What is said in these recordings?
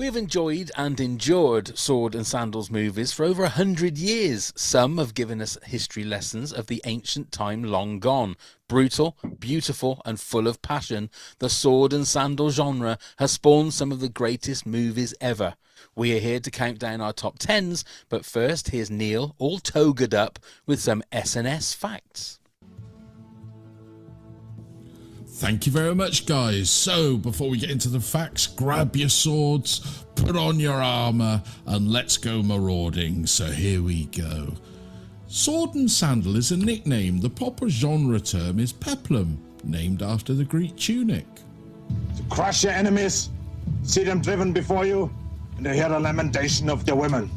We have enjoyed and endured Sword and Sandals movies for over 100 years. Some have given us history lessons of the ancient time long gone. Brutal, beautiful and full of passion, the Sword and Sandal genre has spawned some of the greatest movies ever. We are here to count down our top 10s, but first here's Neil, all togered up, with some S&S facts. Thank you very much, guys. So, before we get into the facts, grab your swords, put on your armour, and let's go marauding. So here we go. Sword and Sandal is a nickname. The proper genre term is peplum, named after the Greek tunic. To crush your enemies, see them driven before you, and to hear the lamentation of their women.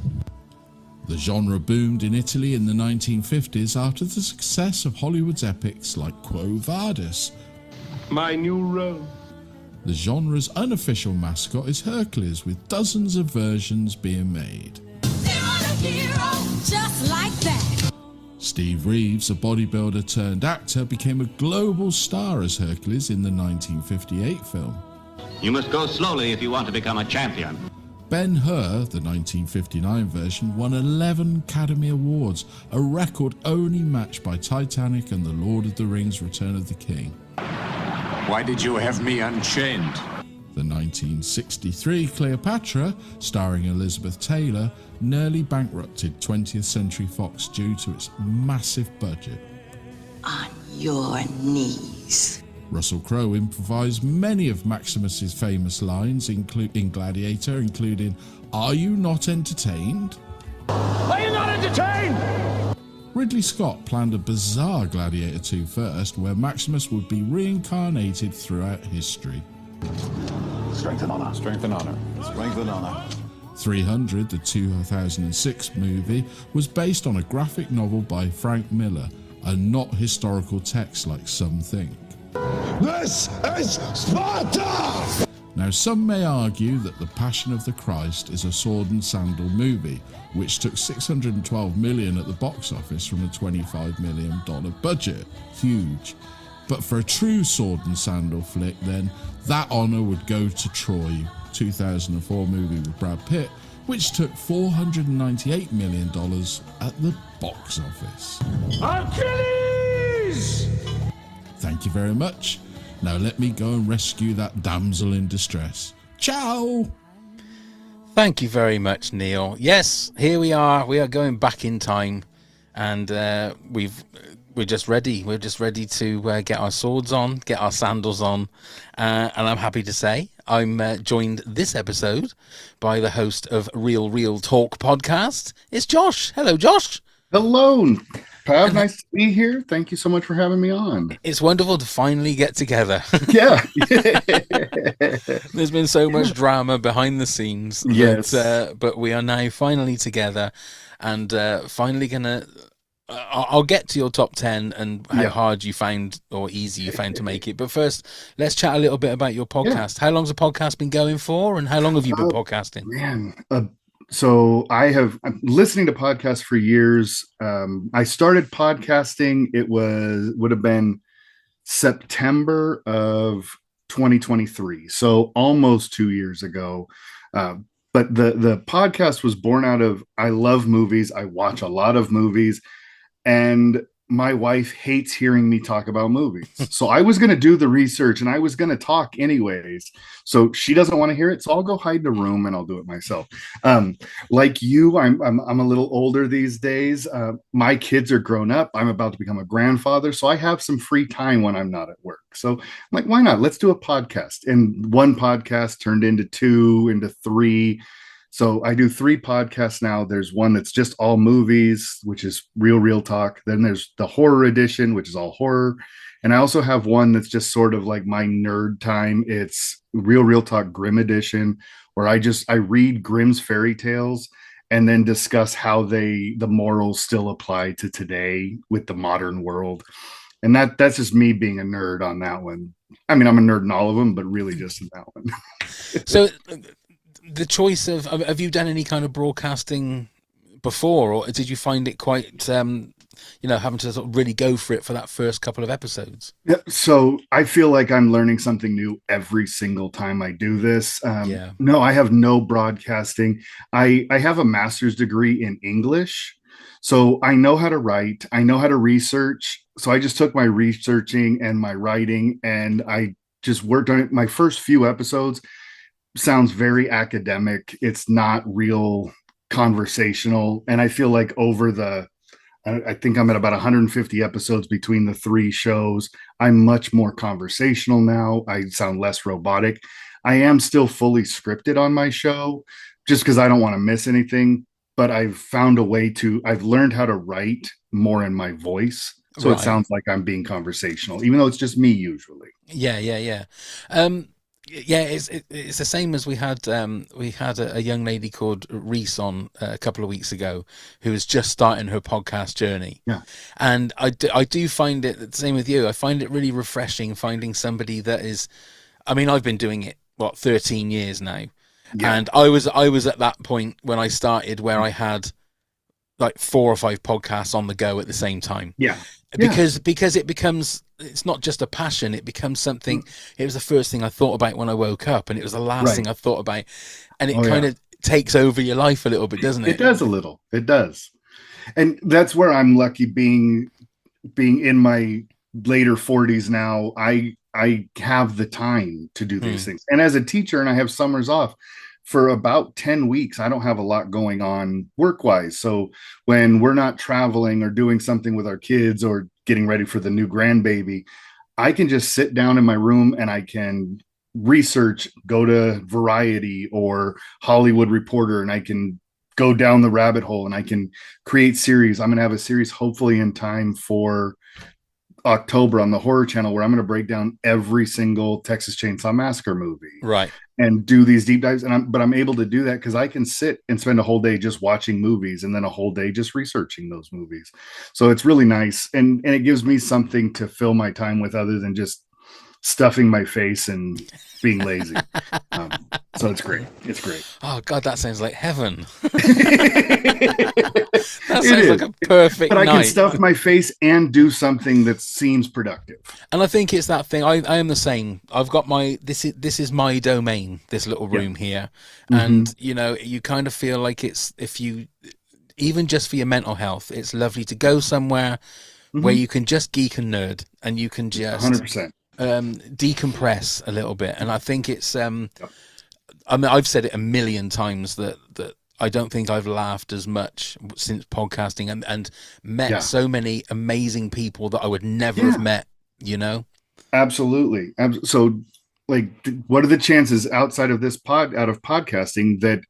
The genre boomed in Italy in the 1950s after the success of Hollywood's epics like Quo Vadis. My new role. The genre's unofficial mascot is Hercules, with dozens of versions being made. Hero, just like that. Steve Reeves, a bodybuilder turned actor, became a global star as Hercules in the 1958 film. You must go slowly if you want to become a champion. Ben-Hur, the 1959 version, won 11 Academy Awards, a record only matched by Titanic and The Lord of the Rings: Return of the King. Why did you have me unchained? The 1963 Cleopatra, starring Elizabeth Taylor, nearly bankrupted 20th Century Fox due to its massive budget. On your knees. Russell Crowe improvised many of Maximus's famous lines in Gladiator, including, "Are you not entertained?" Are you not entertained? Ridley Scott planned a bizarre Gladiator 2 first, where Maximus would be reincarnated throughout history. Strength and honor. Strength and honor. Strength and honor. 300, the 2006 movie, was based on a graphic novel by Frank Miller, and not historical text like some think. This is Sparta! Now, some may argue that The Passion of the Christ is a Sword and Sandal movie, which took $612 million at the box office from a $25 million budget. Huge. But for a true Sword and Sandal flick, then, that honour would go to Troy, 2004 movie with Brad Pitt, which took $498 million at the box office. Achilles! Thank you very much. Now let me go and rescue that damsel in distress. Ciao! Thank you very much, Neil. Yes, here we are. We are going back in time, and we're just ready. We're just ready to get our swords on, get our sandals on, and I'm happy to say I'm joined this episode by the host of Real Talk podcast. It's Josh. Hello, Josh. Hello, Pav. Nice to be here. Thank you so much for having me on. It's wonderful to finally get together. Yeah. There's been so much drama behind the scenes. Yes. But we are now finally together, and finally gonna... I'll get to your top 10 and how hard you found or easy you found to make it. But first, let's chat a little bit about your podcast. Yeah. How long's the podcast been going for, and how long have you been podcasting? Man, so I'm listening to podcasts for years. I started podcasting. It would have been September of 2023, so almost 2 years ago. But the podcast was born out of, I love movies. I watch a lot of movies, and my wife hates hearing me talk about movies. So I was going to do the research and I was going to talk anyways. So she doesn't want to hear it. So I'll go hide in a room and I'll do it myself. Like you, I'm a little older these days. My kids are grown up. I'm about to become a grandfather. So I have some free time when I'm not at work. So I'm like, why not? Let's do a podcast. And one podcast turned into 2, into 3. So I do 3 podcasts now. There's one that's just all movies, which is Real Talk. Then there's the horror edition, which is all horror. And I also have one that's just sort of like my nerd time. It's Real Talk GRIMM edition, where I read Grimm's fairy tales and then discuss how the morals still apply to today with the modern world. And that's just me being a nerd on that one. I mean, I'm a nerd in all of them, but really just in that one. So the choice of, have you done any kind of broadcasting before, or did you find it quite having to sort of really go for it for that first couple of episodes? Yeah, so I feel like I'm learning something new every single time I do this. No, I have no broadcasting. I have a master's degree in English, so I know how to write. I know how to research. So I just took my researching and my writing, and I just worked on it. My first few episodes sounds very academic. It's not real conversational, and I feel like I think I'm at about 150 episodes between the 3 shows. I'm much more conversational now. I sound less robotic. I am still fully scripted on my show just because I don't want to miss anything. But I've found a way I've learned how to write more in my voice. So It sounds like I'm being conversational, even though it's just me usually. Yeah. It's the same as we had a young lady called Reese on a couple of weeks ago who was just starting her podcast journey. Yeah. And I do find it the same with you. I find it really refreshing finding somebody that is, I've been doing it 13 years now. Yeah. And I was at that point when I started where I had like 4 or 5 podcasts on the go at the same time. Yeah. Because it becomes, it's not just a passion, it becomes something. It was the first thing I thought about when I woke up, and it was the last thing I thought about, and it kind of takes over your life a little bit, doesn't it? It does a little. It does. And that's where I'm lucky being in my later 40s now. I have the time to do these things. And as a teacher, and I have summers off, for about 10 weeks, I don't have a lot going on work-wise. So when we're not traveling or doing something with our kids or getting ready for the new grandbaby, I can just sit down in my room and I can research, go to Variety or Hollywood Reporter, and I can go down the rabbit hole and I can create series. I'm going to have a series hopefully in time for October on the Horror Channel where I'm going to break down every single Texas Chainsaw Massacre movie. Right. And do these deep dives. But I'm able to do that because I can sit and spend a whole day just watching movies and then a whole day just researching those movies. So it's really nice. And it gives me something to fill my time with other than just stuffing my face and being lazy. So it's great. It's great. Oh God, that sounds like heaven. That sounds like a perfect But I night. can stuff my face and do something that seems productive. And I think it's that thing. I am the same. I've got this is my domain, this little room here. And you kind of feel like it's, if you, even just for your mental health, it's lovely to go somewhere where you can just geek and nerd and you can just 100%. Decompress a little bit. And I think it's I've said it a million times that I don't think I've laughed as much since podcasting and met so many amazing people that I would never have met, Absolutely. So like, what are the chances outside of out of podcasting that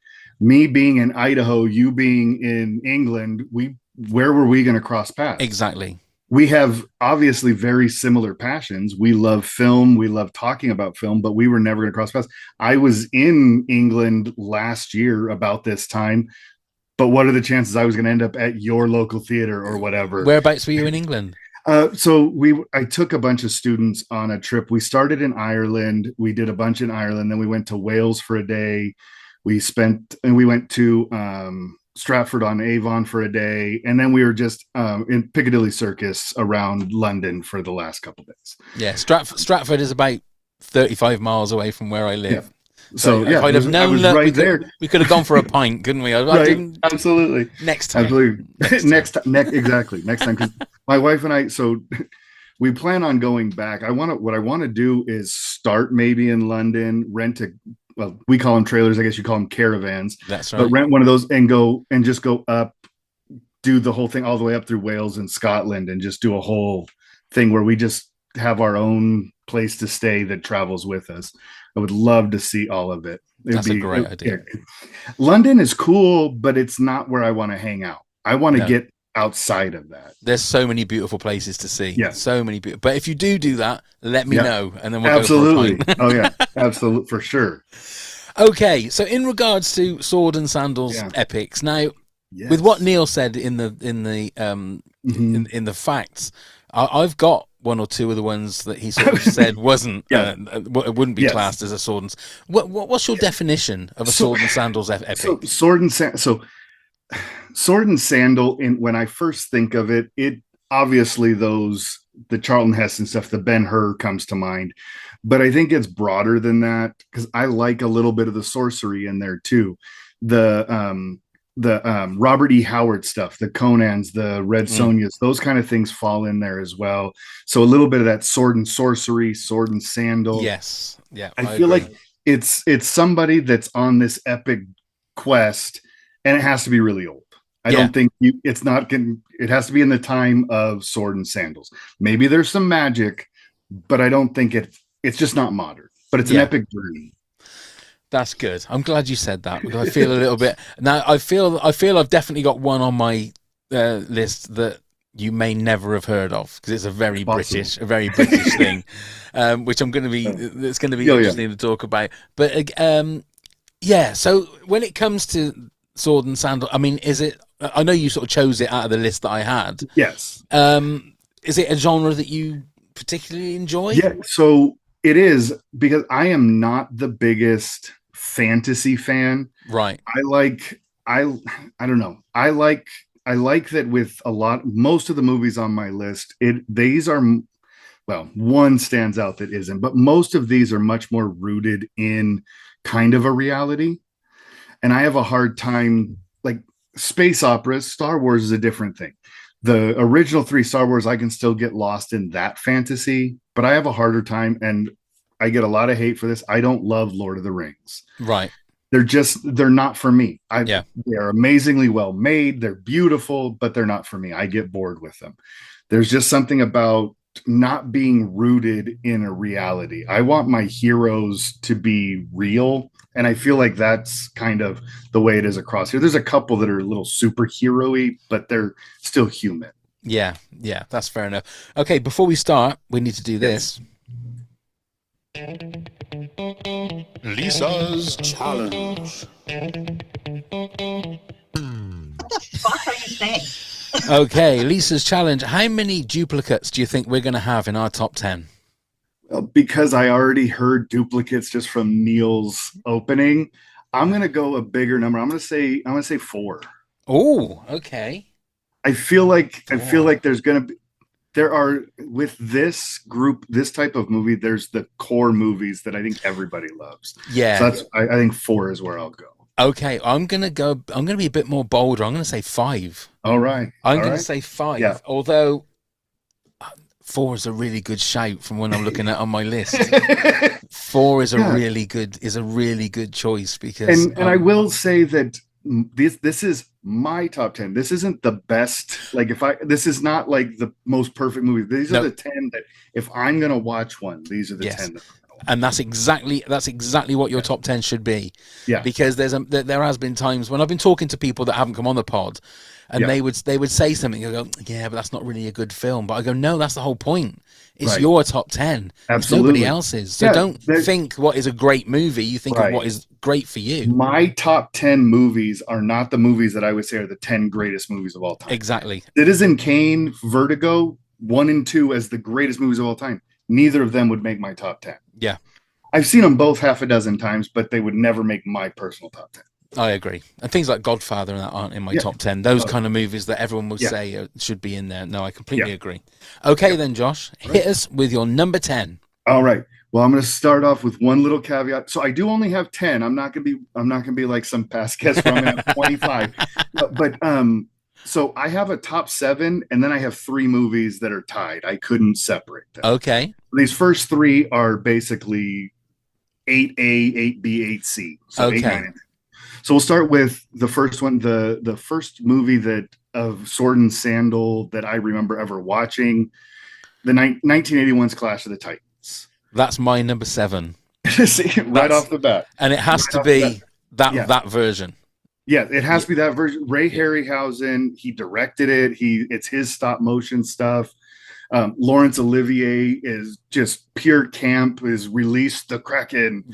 me being in Idaho, you being in England, where were we going to cross paths? Exactly. We have obviously very similar passions. We love film. We love talking about film, but we were never going to cross paths. I was in England last year about this time, but what are the chances I was going to end up at your local theater or whatever? Whereabouts were you in England? I took a bunch of students on a trip. We started in Ireland. We did a bunch in Ireland. Then we went to Wales for a day. We went to Stratford-on-Avon for a day, and then we were just in Piccadilly Circus around London for the last couple of days. Yeah, Stratford is about 35 miles away from where I live. Yeah. So if I'd have known that, right we could have gone for a pint, couldn't we? Absolutely. Next time. Absolutely. Exactly. Next time, because my wife and I. So we plan on going back. What I want to do is start maybe in London, well, we call them trailers. I guess you call them caravans. That's right. But rent one of those and go up, do the whole thing all the way up through Wales and Scotland, and just do a whole thing where we just have our own place to stay that travels with us. I would love to see all of it. That's a great idea. London is cool, but it's not where I want to hang out. I want to get outside of that. There's so many beautiful places to see. Yeah. So many beautiful. But if you do that, let me know, and then we'll absolutely. Go for a pint. Oh yeah, absolutely, for sure. Okay, so in regards to Sword and Sandals epics, now with what Neil said in the facts, I've got one or two of the ones that he sort of said wouldn't be classed as a sword and. What's your definition of a Sword and Sandals epic? So Sword and Sandals. Sword and Sandal, when I first think of it, it obviously the Charlton Heston stuff, the Ben-Hur comes to mind, but I think it's broader than that because I like a little bit of the sorcery in there too. The Robert E. Howard stuff, the Conans, the Red Sonjas, those kind of things fall in there as well. So a little bit of that sword and sorcery, Sword and Sandal. Yes, yeah, I feel agree. like it's somebody that's on this epic quest, and it has to be really old. I don't think it's not going. It has to be in the time of Sword and Sandals. Maybe there's some magic, but I don't think it's just not modern. But it's an epic journey. That's good. I'm glad you said that because I feel a little bit now. I feel I've definitely got one on my list that you may never have heard of because it's a very British thing, which it's going to be interesting to talk about. But so when it comes to Sword and Sandal, I mean, is it? I know you sort of chose it out of the list that I had. Yes. Is it a genre that you particularly enjoy? Yeah. So it is, because I am not the biggest fantasy fan. Right. I don't know. I like that with most of the movies on my list, these are, well, one stands out that isn't, but most of these are much more rooted in kind of a reality. And I have a hard time, like space operas. Star Wars is a different thing. The original 3 Star Wars, I can still get lost in that fantasy, but I have a harder time, and I get a lot of hate for this. I don't love Lord of the Rings. Right. They're not for me. They're amazingly well made. They're beautiful, but they're not for me. I get bored with them. There's just something about not being rooted in a reality. I want my heroes to be real. And I feel like that's kind of the way it is across here. There's a couple that are a little superhero-y, but they're still human. Yeah, that's fair enough. Okay, before we start, we need to do this. Lisa's Challenge. What are you saying? Okay, Lisa's Challenge. How many duplicates do you think we're going to have in our top 10? Well, because I already heard duplicates just from Neil's opening, I'm going to go a bigger number. I'm going to say 4. Oh, okay. I feel like there are, with this group, this type of movie, there's the core movies that I think everybody loves. Yeah. So I think 4 is where I'll go. Okay, I'm going to be a bit more bolder. I'm going to say 5. All right. I'm going to say 5. Yeah. Although 4 is a really good shout from when I'm looking at on my list. 4 is a really good choice because and I will say that this is my top 10. This isn't the best. Like this is not like the most perfect movie. These are the 10 that if I'm going to watch one, these are the 10 that and that's exactly what your top 10 should be. Yeah. Because there has been times when I've been talking to people that haven't come on the pod, and they would say something. I go, yeah, but that's not really a good film. But I go, no, that's the whole point. It's your top 10. Absolutely. It's nobody else's. So don't think what is a great movie. You think of what is great for you. My top 10 movies are not the movies that I would say are the 10 greatest movies of all time. Exactly. Citizen Kane, Vertigo, 1 and 2 as the greatest movies of all time. Neither of them would make my top 10. Yeah. I've seen them both half a dozen times, but they would never make my personal top 10. I agree. And things like Godfather and that aren't in my top 10. Those kind of movies that everyone would say should be in there. No, I completely agree. Okay, then, Josh, hit us with your number 10. All right. Well, I'm going to start off with one little caveat. So I do only have 10. I'm not going to be like some past guest where I'm going to have 25. But so I have a top 7, and then I have 3 movies that are tied. I couldn't separate them. Okay. These first 3 are basically 8A, 8B, 8C. So 8, 9, and 10. So we'll start with the first one, the first movie of Sword and Sandal that I remember ever watching, the 1981's Clash of the Titans. That's my number 7. See, right off the bat. And it has to be that version. Yeah, it has to be that version. Ray Harryhausen, he directed it. It's his stop motion stuff. Laurence Olivier is just pure camp, is released the Kraken.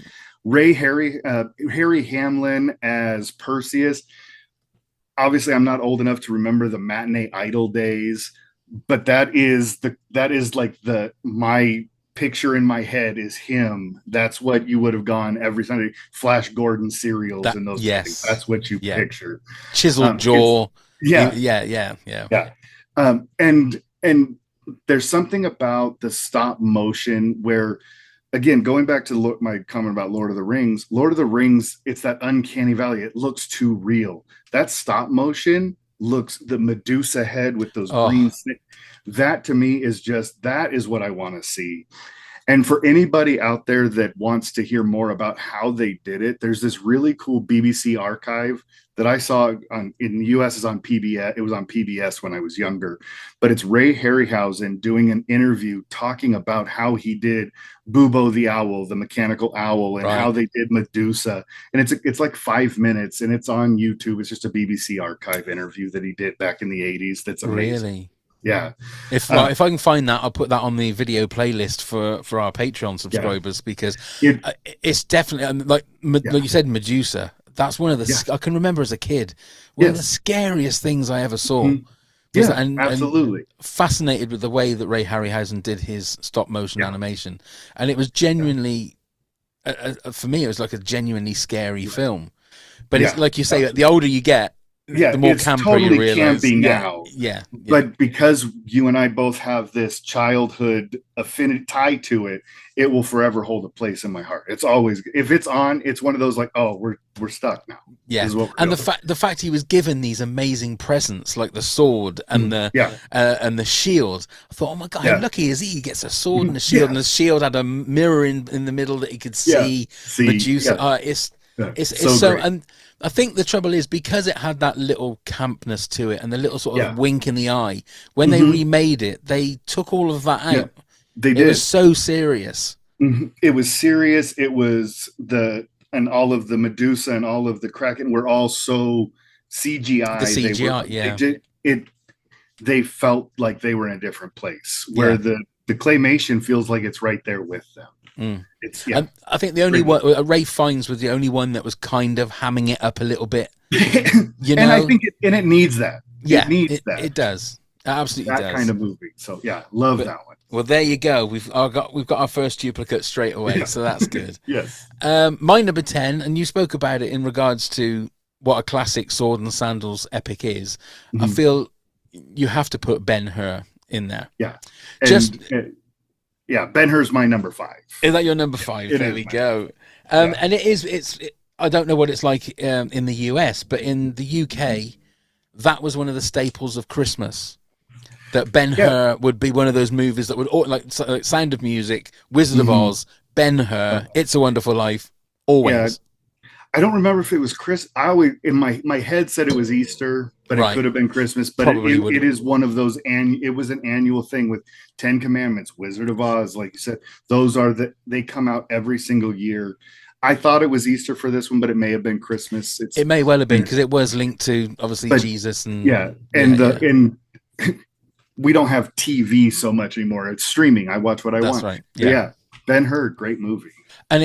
Harry Hamlin as Perseus. Obviously, I'm not old enough to remember the Matinee Idol days, but that is my picture in my head is him. That's what you would have gone every Sunday. Flash Gordon serials and those things. That's what you picture. Chiseled jaw. Yeah. Yeah. And there's something about the stop motion where, again, going back to my comment about Lord of the Rings, it's that uncanny valley. It looks too real. That stop motion looks, the Medusa head with those green snakes, that to me is that is what I want to see. And for anybody out there that wants to hear more about how they did it, there's this really cool BBC archive that I saw in the US is on PBS. It was on PBS when I was younger, but it's Ray Harryhausen doing an interview talking about how he did Bubo the Owl, the mechanical owl, and how they did Medusa. And it's like 5 minutes, and it's on YouTube. It's just a BBC archive interview that he did back in the 80s. That's amazing. Really? Yeah. If I can find that, I'll put that on the video playlist for our Patreon subscribers, because it's definitely like you said, Medusa. That's one of the I can remember as a kid, one of the scariest things I ever saw. Mm-hmm. Absolutely. And fascinated with the way that Ray Harryhausen did his stop motion animation, and it was genuinely for me, it was like a genuinely scary film. But it's like you say, the older you get, the more it's camper totally you realize. campy now. Yeah. But because you and I both have this childhood affinity tie to it, it will forever hold a place in my heart. It's always, if it's on, it's one of those like, oh, we're stuck now. Yeah. And the fact he was given these amazing presents like the sword and the shield. I thought, oh my God, how lucky is he? He gets a sword and a shield, and the shield had a mirror in the middle that he could see Medusa. It's so great. And I think the trouble is, because it had that little campness to it and the little sort of wink in the eye, when they remade it, they took all of that out. Yeah, they did. It was so serious. Mm-hmm. It was serious. It was and all of the Medusa and all of the Kraken were all so CGI. The CGI, they felt like they were in a different place, where the claymation feels like it's right there with them. I think the only one Ray Fiennes was the only one that was kind of hamming it up a little bit. You know, and I think it needs that. Yeah, it does. It absolutely does. That kind of movie. So love that one. Well, there you go. We've got our first duplicate straight away, so that's good. Yes. My number 10, and you spoke about it in regards to what a classic Sword and Sandals epic is. I feel you have to put Ben-Hur in there. Yeah. Ben-Hur's my number 5. Is that your number 5? There we go. And it's I don't know what it's like in the US, but in the UK, that was one of the staples of Christmas. That Ben-Hur would be one of those movies that would, like Sound of Music, Wizard of Oz, Ben-Hur, It's a Wonderful Life, always. Yeah. I don't remember if it was Chris. I always, in my head, said it was Easter, but it could have been Christmas. But it is one of those, and it was an annual thing with 10 Commandments, Wizard of Oz, like you said. Those are they come out every single year. I thought it was Easter for this one, but it may have been Christmas. It may well have been, because it was linked to obviously Jesus and and we don't have TV so much anymore. It's streaming. I watch what I want. That's right. Yeah. Ben-Hur, great movie. And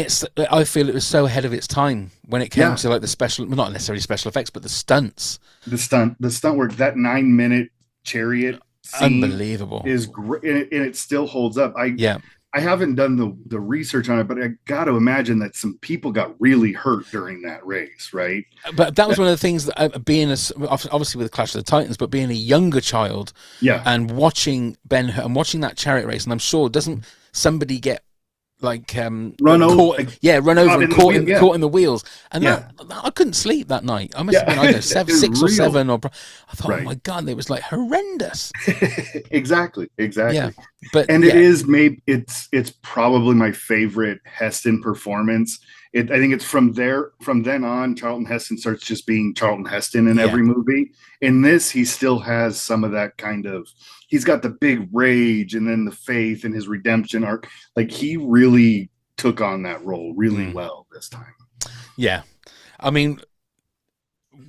I feel it was so ahead of its time when it came to like the special, not necessarily special effects, but the stunts. The stunt work, that 9-minute chariot scene, unbelievable, is great, and it still holds up. I haven't done the research on it, but I got to imagine that some people got really hurt during that race, right? But that was one of the things that being obviously with the Clash of the Titans, but being a younger child, and watching Ben-Hur and watching that chariot race, and I'm sure doesn't somebody get like run over and caught in the wheels, and that, I couldn't sleep that night. I must have been, I don't know, 6 or 7, or I thought, oh my God, it was like horrendous. exactly. But it is maybe it's probably my favorite Heston performance. I think it's from then on, Charlton Heston starts just being Charlton Heston in every movie. In this, he still has some of that kind of, he's got the big rage and then the faith and his redemption arc. Like, he really took on that role really well this time. Yeah. I mean,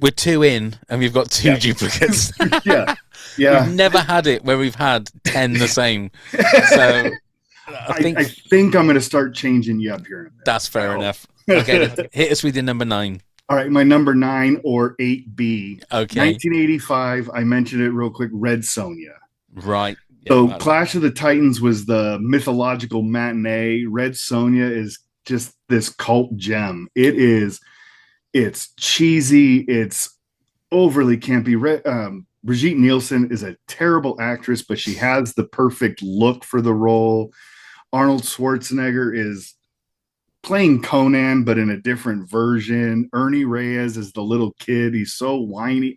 we're 2 in and we've got 2 duplicates. Yeah. We've never had it where we've had 10 the same. So I think I'm going to start changing you up here. That's fair enough. Okay, hit us with your number 9. All right, my number 9, or 8B. Okay. 1985, I mentioned it real quick, Red Sonja. Right. So Clash of the Titans was the mythological matinee. Red Sonja is just this cult gem. It's cheesy. It's overly campy. Brigitte Nielsen is a terrible actress, but she has the perfect look for the role. Arnold Schwarzenegger is playing Conan, but in a different version. Ernie Reyes is the little kid. He's so whiny.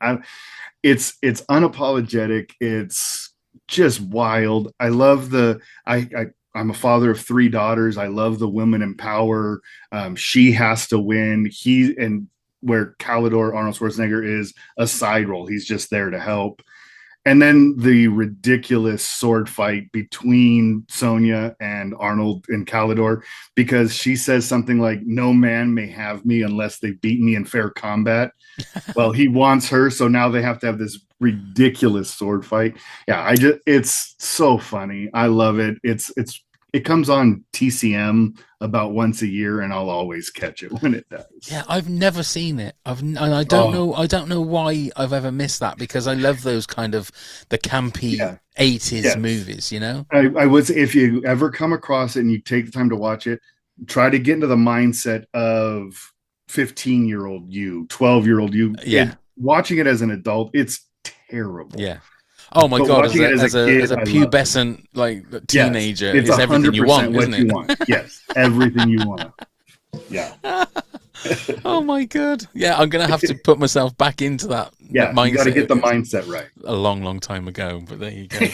It's unapologetic. It's just wild. I love I'm a father of 3 daughters. I love the women in power. She has to win. Where Calidor, Arnold Schwarzenegger, is a side role. He's just there to help. And then the ridiculous sword fight between Sonya and Arnold and Calidor, because she says something like, "No man may have me unless they beat me in fair combat." Well, he wants her, so now they have to have this ridiculous sword fight. Yeah, it's so funny. I love it. It comes on TCM about once a year, and I'll always catch it when it does. Yeah, I've never seen it. I don't know why I've ever missed that, because I love those kind of the campy 80s movies, you know? I would say, if you ever come across it and you take the time to watch it, try to get into the mindset of 15-year-old you, 12-year-old you. Yeah. Watching it as an adult, it's terrible. Yeah. Oh my God! As a pubescent teenager, it's is everything you want, isn't it? Yes, everything you want. Yeah. Oh my God! Yeah, I'm gonna have to put myself back into that. Yeah, mindset. You got to get the mindset right. A long time ago, but there you go.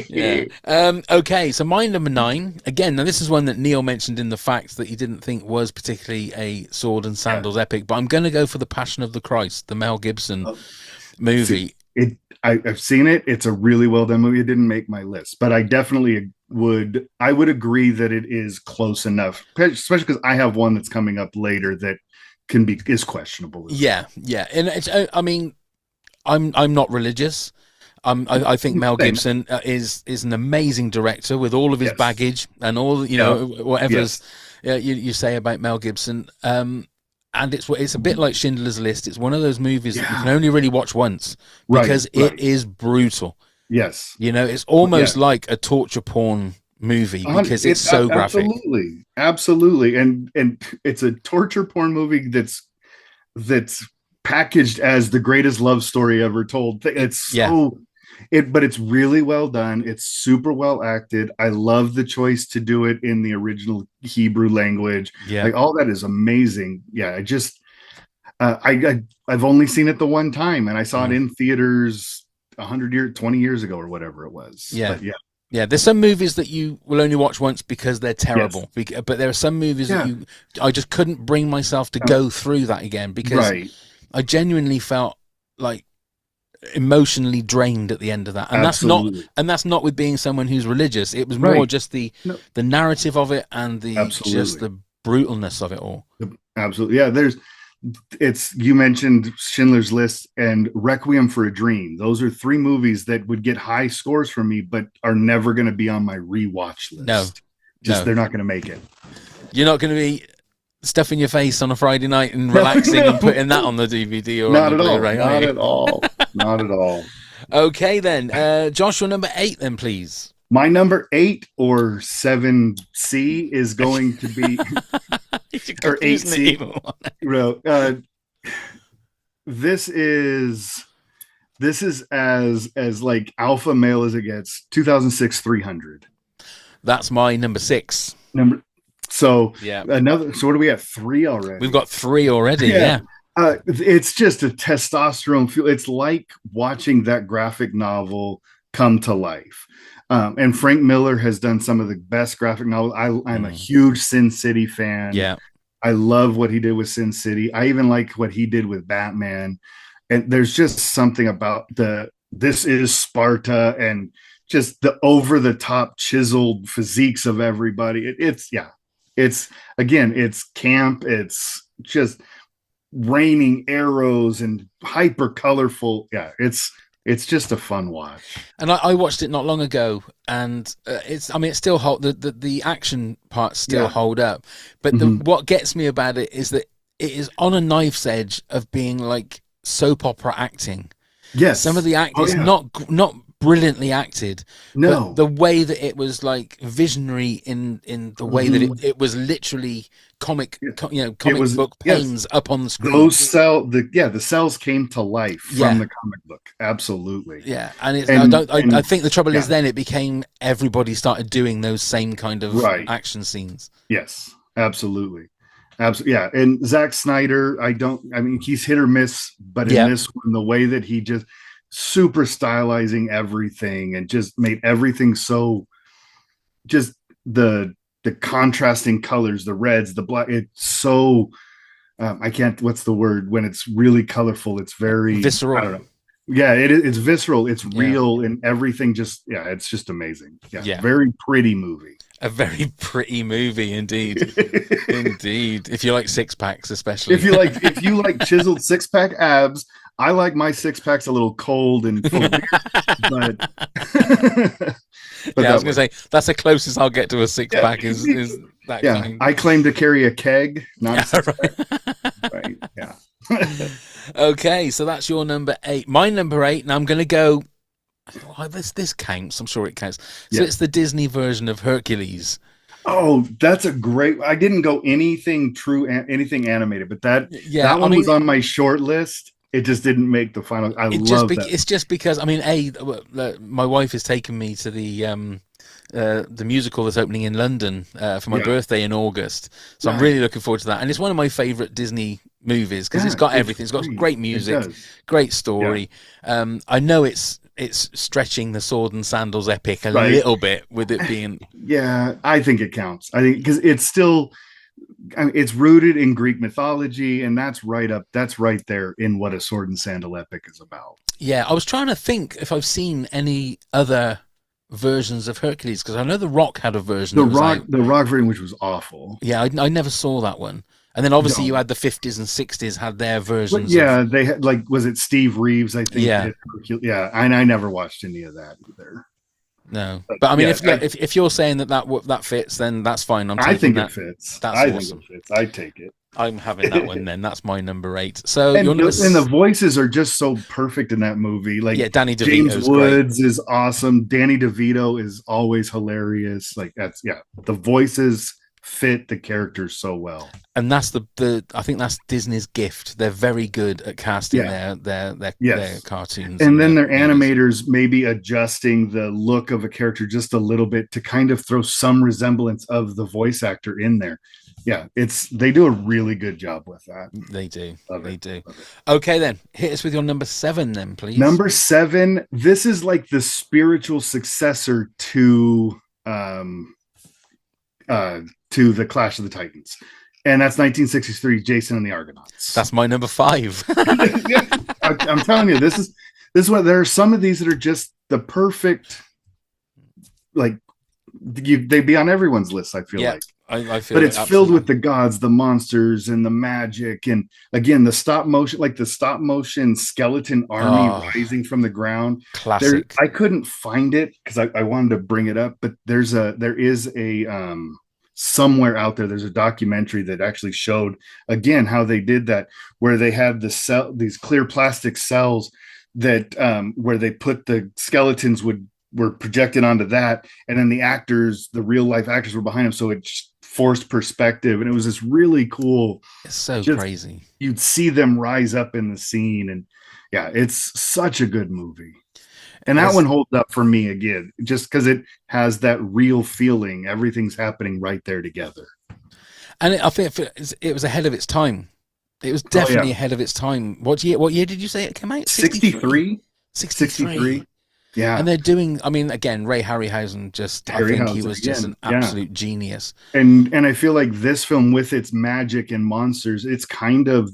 Yeah. Okay, so my number 9 again. Now this is one that Neil mentioned in the facts that he didn't think was particularly a sword and sandals epic, but I'm going to go for the Passion of the Christ, the Mel Gibson movie. I've seen it. It's a really well done movie. It didn't make my list, but I definitely would agree that it is close enough, especially because I have one that's coming up later that is questionable. Yeah. And it's, I mean, I'm not religious. I think Mel Gibson is an amazing director with all of his baggage and all, whatever's you say about Mel Gibson. And it's a bit like Schindler's List. It's one of those movies that you can only really watch once because it is brutal. Yes. It's almost like a torture porn movie because it's so graphic. Absolutely. And it's a torture porn movie that's packaged as the greatest love story ever told. It's but it's really well done. It's super well acted. I love the choice to do it in the original Hebrew language. Yeah. Like, all that is amazing. Yeah. I just, I've only seen it the one time, and I saw it in theaters 20 years ago or whatever it was. Yeah. But yeah. There's some movies that you will only watch once because they're terrible. Yes. But there are some movies that I just couldn't bring myself to go through that again because I genuinely felt like emotionally drained at the end of that, and that's not with being someone who's religious. It was more just the narrative of it and just the brutalness of it all. Absolutely. Yeah, you mentioned Schindler's List and Requiem for a Dream. Those are 3 movies that would get high scores from me but are never going to be on my rewatch list. They're not going to make it. You're not going to be stuffing your face on a Friday night and relaxing and putting that on the DVD or on the Blu-ray. Not at all. Not at all. Okay, then. Josh, your number 8 then, please. My number 8 or 7C is going to be or 8C. This is as like alpha male as it gets. 2006 300. That's my number 6. So what do we have? 3 already. We've got 3 already. Yeah. It's just a testosterone fuel. It's like watching that graphic novel come to life. And Frank Miller has done some of the best graphic novels. I'm a huge Sin City fan. Yeah. I love what he did with Sin City. I even like what he did with Batman. And there's just something about this is Sparta and just the over the top chiseled physiques of everybody. It's camp. It's just raining arrows and hyper colorful. Yeah, it's just a fun watch. And I watched it not long ago, and it still hold the action parts still hold up. But what gets me about it is that it is on a knife's edge of being like soap opera acting. Yes, some of the acting is not brilliantly acted. No. But the way that it was like visionary in the way that it was literally comic book panes up on the screen. Those the cells came to life from the comic book. Absolutely. Yeah, and I think the trouble is then it became everybody started doing those same kind of action scenes. Yes, absolutely. Absolutely. Yeah. And Zack Snyder, he's hit or miss, but in this one, the way that he just super stylizing everything and just made everything so just the contrasting colors, the reds, the black, it's so what's the word when it's really colorful? It's very visceral. I don't know. Yeah, it's visceral. It's real and everything it's just amazing. Yeah. Very pretty movie. A very pretty movie indeed. Indeed. If you like six packs, especially. If you like chiseled six pack abs, I like my six packs a little cold and full of beer, but I was gonna say that's the closest I'll get to a six pack is that kind. I claim to carry a keg, not a right. Yeah. Okay, so that's your number 8. My number 8, and I'm gonna go this counts. I'm sure it counts. So it's the Disney version of Hercules. Oh, that's a great. I didn't go anything animated, but that one was on my short list. It just didn't make the final. I love that. It's just because my wife has taken me to the musical that's opening in London for my birthday in August. So I'm really looking forward to that, and it's one of my favorite Disney movies because it's got everything. It's got great music, great story. I know it's stretching the Sword and Sandals epic a little bit with it being. Yeah, I think it counts. I think because it's still. It's rooted in Greek mythology, and that's right there in what a Sword and Sandal epic is about. Yeah, I was trying to think if I've seen any other versions of Hercules because I know The Rock had a version. The Rock version, which was awful. Yeah, I never saw that one. And then obviously you had the 50s and 60s had their versions. They had was it Steve Reeves? I think. Yeah, and I never watched any of that either. No, but I mean, if you're saying that fits, then that's fine. I think it fits. That's awesome. Think it fits. I take it. I'm having that one then. That's my number 8. So and the voices are just so perfect in that movie. Like Danny DeVito's James Woods is awesome. Danny DeVito is always hilarious. Like the voices fit the characters so well. And that's I think that's Disney's gift. They're very good at casting their cartoons. And then their animators maybe adjusting the look of a character just a little bit to kind of throw some resemblance of the voice actor in there. Yeah, they do a really good job with that. They do. They do. Okay, then hit us with your number 7 then, please. Number 7, this is like the spiritual successor to the Clash of the Titans. And that's 1963, Jason and the Argonauts. That's my number 5. I'm telling you, this is what there are some of these that are just the perfect, like they'd be on everyone's list. I feel like, I feel, but it's filled with the gods, the monsters, and the magic, and again the stop motion skeleton army rising from the ground. Classic. I couldn't find it because I wanted to bring it up, but there is a somewhere out there's a documentary that actually showed again how they did that, where they had these clear plastic cells that where they put the skeletons were projected onto that, and then the real life actors were behind them, so it forced perspective, and it was this really cool. It's so crazy. You'd see them rise up in the scene, and it's such a good movie. And that one holds up for me again, just because it has that real feeling. Everything's happening right there together. And I think it was ahead of its time. It was definitely ahead of its time. What year did you say it came out? 63. 63. Yeah. And they're doing, I mean, again, Ray Harryhausen he was just an absolute genius. And I feel like this film, with its magic and monsters, it's kind of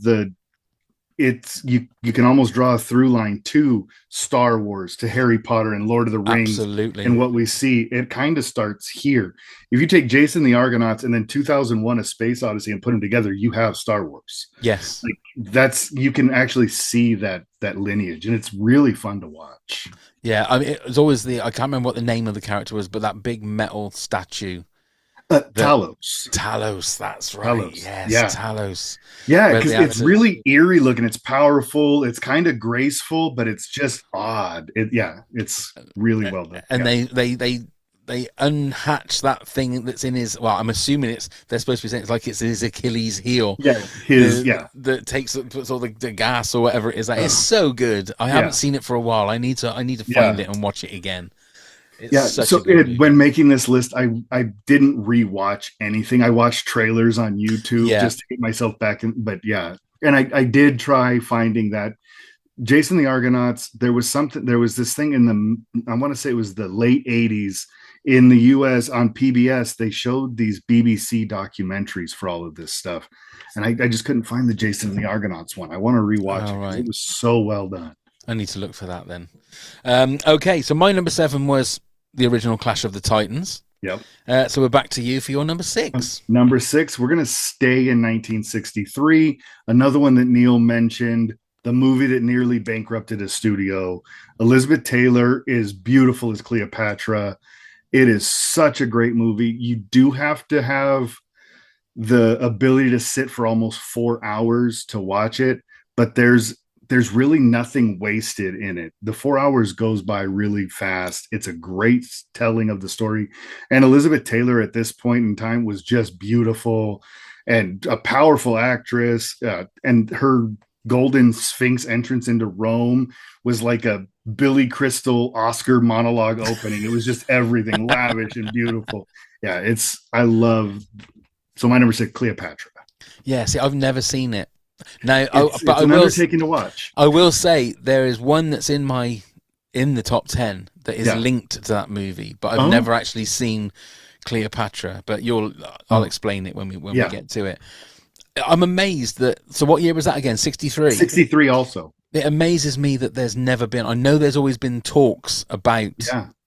you can almost draw a through line to Star Wars, to Harry Potter and Lord of the Rings. Absolutely. And what we see, it kind of starts here. If you take Jason the Argonauts and then 2001 A Space Odyssey and put them together, you have Star Wars. Yes. You can actually see that lineage, and it's really fun to watch. Yeah, I mean, it was always I can't remember what the name of the character was, but that big metal statue. Talos. Talos, that's right. Talos. Yes, Yeah. Talos. Yeah, Where because the it's actor- really eerie looking. It's powerful. It's kind of graceful, but it's just odd. It's really well done. and Yeah. they unhatch that thing that's in his. Well, I'm assuming they're supposed to be saying it's like it's his Achilles heel. Yeah, that puts all the gas or whatever it is. It's so good. I haven't seen it for a while. I need to find it and watch it again. It's such a good movie. When making this list, I didn't rewatch anything. I watched trailers on YouTube just to get myself back in. But and I did try finding that Jason the Argonauts. There was this thing I want to say it was the late 80s in the US on PBS. They showed these BBC documentaries for all of this stuff. And I just couldn't find the Jason and the Argonauts one. I want to rewatch it. Right. It was so well done. I need to look for that then. Okay, so my number 7 was the original Clash of the Titans. Yep. So we're back to you for your number 6. Number 6, we're going to stay in 1963. Another one that Neil mentioned, the movie that nearly bankrupted a studio. Elizabeth Taylor is beautiful as Cleopatra. It is such a great movie. You do have to have the ability to sit for almost 4 hours to watch it, but there's really nothing wasted in it. The 4 hours goes by really fast. It's a great telling of the story. And Elizabeth Taylor at this point in time was just beautiful and a powerful actress. And her Golden Sphinx entrance into Rome was like a Billy Crystal Oscar monologue opening. It was just everything lavish and beautiful. Yeah, so my number 6, Cleopatra. Yeah, see, I've never seen it. Now, it's an undertaking to watch. I will say there is one that's in the top 10 that is linked to that movie, but I've never actually seen Cleopatra. But I'll explain it when we get to it. I'm amazed that. So what year was that again? 63. 63 also. It amazes me that there's never been. I know there's always been talks about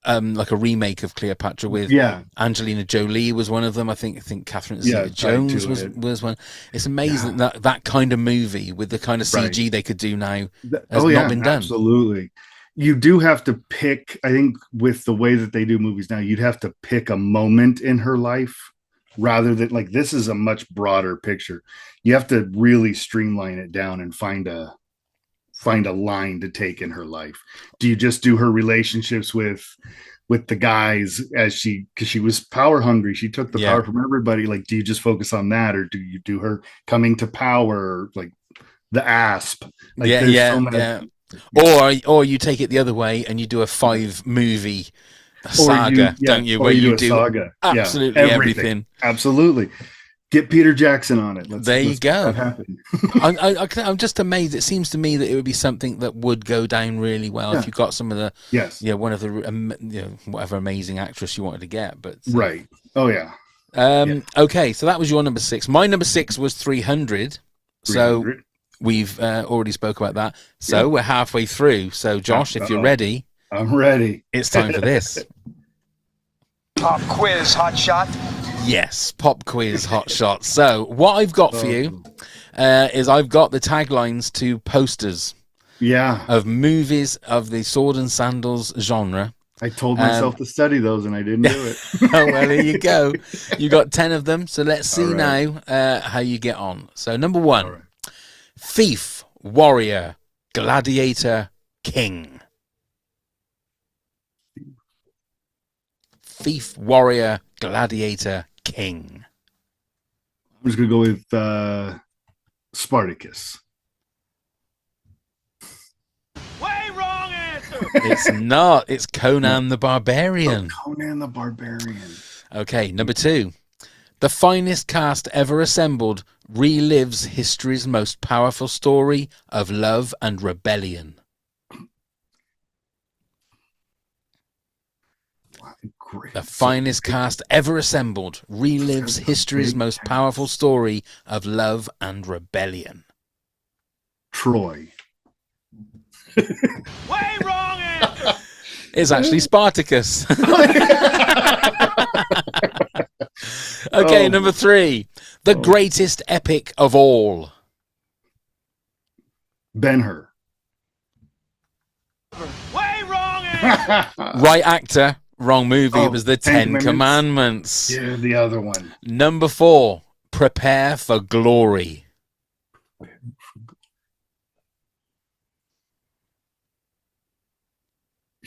like a remake of Cleopatra with Angelina Jolie was one of them. I think Catherine Zeta-Jones was one. It's amazing that kind of movie with the kind of CG they could do now has not been done. Absolutely. You do have to pick, I think with the way that they do movies now, you'd have to pick a moment in her life rather than like, this is a much broader picture. You have to really streamline it down and find a line to take in her life. Do you just do her relationships with the guys because she was power hungry, she took the power from everybody, like do you just focus on that, or do you do her coming to power, like the asp, like or you take it the other way and you do a 5-movie saga, don't you, where you do saga. Absolutely everything. Absolutely. Get Peter Jackson on it. There you go. I'm just amazed. It seems to me that it would be something that would go down really well if you got some of the one of the whatever amazing actress you wanted to get. But right. Oh yeah. Okay, so that was your number 6. My number 6 was 300. So we've already spoke about that. So we're halfway through. So Josh, if you're ready, I'm ready. It's time for this. Pop quiz, hot shot. Yes, pop quiz, hot shot. So what I've got for you is I've got the taglines to posters. Of movies of the Sword and Sandals genre. I told myself to study those and I didn't do it. Oh, well, there you go. You got 10 of them. So let's see now how you get on. So number 1, thief, warrior, gladiator, king. Thief, warrior, gladiator, king. I'm just going to go with Spartacus. Way wrong answer. It's not. It's Conan the Barbarian. Oh, Conan the Barbarian. Okay, number 2. The finest cast ever assembled relives history's most powerful story of love and rebellion. The finest cast ever assembled relives history's most powerful story of love and rebellion. Troy. Way wrong answer. It's actually Spartacus. Okay, number 3. The greatest epic of all. Ben-Hur. Way wrong answer. Right actor, Wrong movie. Oh, It was the Ten Commandments. Yeah, the other one. Number 4, Prepare for Glory.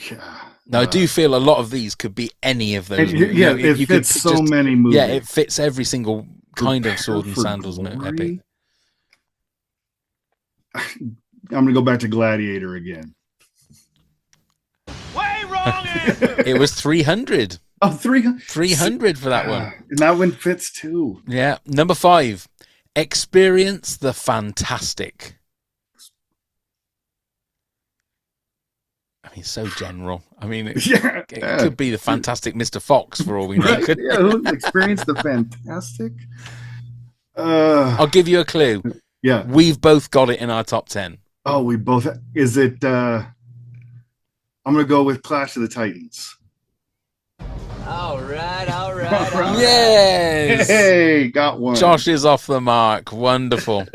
Yeah. Now, I do feel a lot of these could be any of those. Yeah, it fits so many movies. Yeah, it fits every single kind of Sword and Sandals epic. I'm going to go back to Gladiator again. Way wrong answer. It was 300. Oh, 300. 300 for that one. And that one fits too. Yeah. Number 5, Experience the Fantastic. I mean, so general. I mean, it could be the Fantastic Mr. Fox for all we know. Experience the Fantastic. I'll give you a clue. Yeah. We've both got it in our top 10. Oh, we both. Is it? I'm going to go with Clash of the Titans. All right. Yes. Hey, got one. Josh is off the mark. Wonderful.